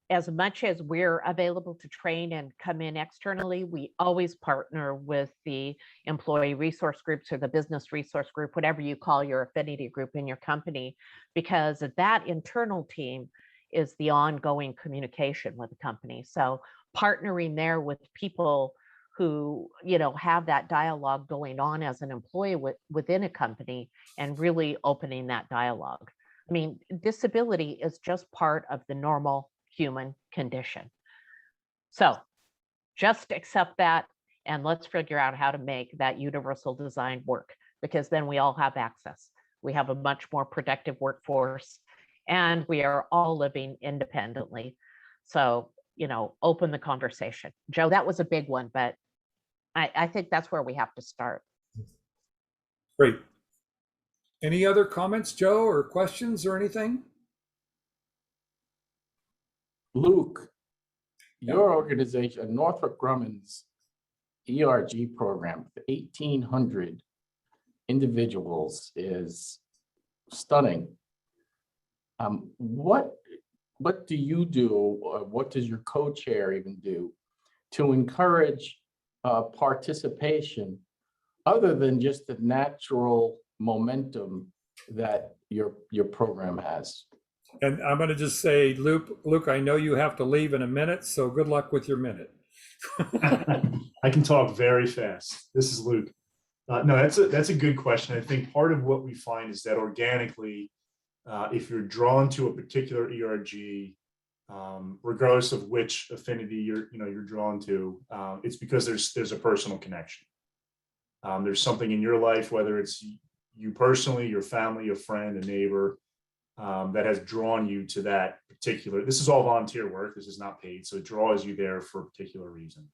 as much as we're available to train and come in externally, we always partner with the employee resource groups or the business resource group, whatever you call your affinity group in your company, because that internal team is the ongoing communication with the company. So partnering there with people who, have that dialogue going on as an employee within a company and really opening that dialogue. I mean, disability is just part of the normal human condition. So just accept that and let's figure out how to make that universal design work, because then we all have access. We have a much more productive workforce and we are all living independently. So, open the conversation. Joe, that was a big one, but I think that's where we have to start. Great. Any other comments, Joe, or questions or anything? Luke, your organization, Northrop Grumman's ERG program, 1,800 individuals is stunning. What do you do, or what does your co-chair even do to encourage participation other than just the natural momentum that your program has? And I'm going to just say, Luke, I know you have to leave in a minute, so good luck with your minute. I can talk very fast. This is Luke. No, that's a good question. I think part of what we find is that organically, if you're drawn to a particular ERG, regardless of which affinity you're drawn to, it's because there's a personal connection. There's something in your life, whether it's you personally, your family, a friend, a neighbor, that has drawn you to that particular. This is all volunteer work. This is not paid, so it draws you there for a particular reason.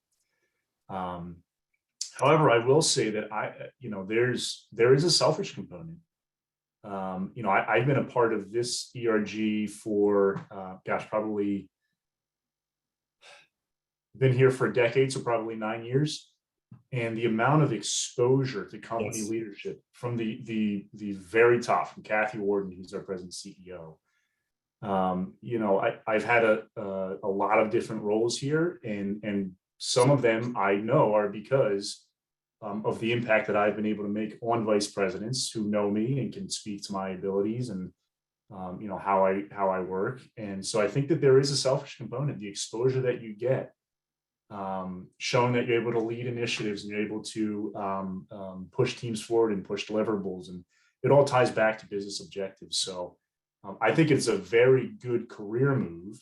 However, I will say that there is a selfish component. I've been a part of this ERG for, probably been here for a decade, so probably 9 years. And the amount of exposure to company leadership from the very top, from Kathy Warden, who's our present CEO. I've had a lot of different roles here, and some of them I know are because of the impact that I've been able to make on vice presidents who know me and can speak to my abilities and how I work. And so I think that there is a selfish component, the exposure that you get, showing that you're able to lead initiatives and you're able to push teams forward and push deliverables it all ties back to business objectives. So I think it's a very good career move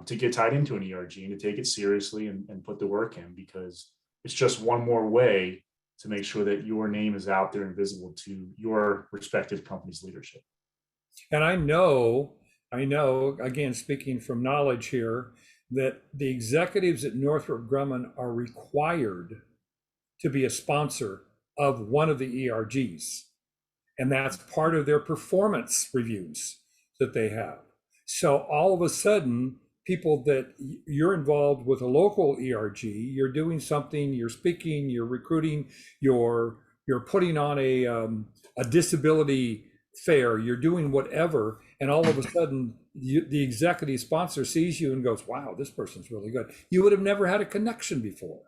to get tied into an ERG and to take it seriously and put the work in, because it's just one more way to make sure that your name is out there and visible to your respective company's leadership. And I know, again, speaking from knowledge here, that the executives at Northrop Grumman are required to be a sponsor of one of the ERGs. And that's part of their performance reviews that they have. So all of a sudden, people that you're involved with a local ERG, you're doing something, you're speaking, you're recruiting, you're putting on a disability fair, you're doing whatever, and all of a sudden the executive sponsor sees you and goes, wow, this person's really good. You would have never had a connection before.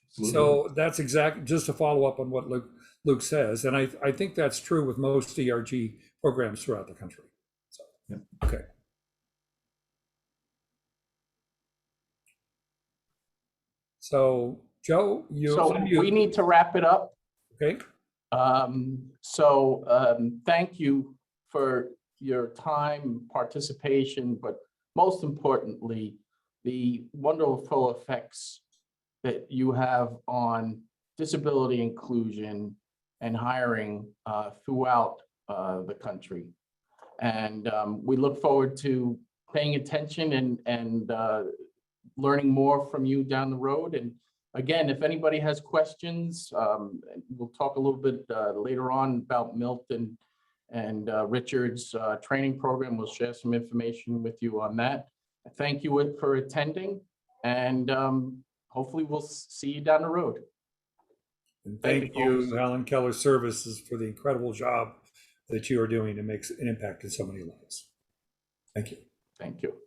Absolutely. So that's exactly, just to follow up on what Luke says, and I think that's true with most ERG programs throughout the country. So, yeah. Okay. So Joe, we need to wrap it up. Okay. Thank you for your time, participation, but most importantly, the wonderful effects that you have on disability inclusion and hiring throughout the country. And we look forward to paying attention and learning more from you down the road. And again, if anybody has questions, we'll talk a little bit later on about Milt and Richard's training program. We'll share some information with you on that. Thank you for attending, and hopefully we'll see you down the road. And thank you, Helen Keller Services, for the incredible job that you are doing to make an impact in so many lives. Thank you. Thank you.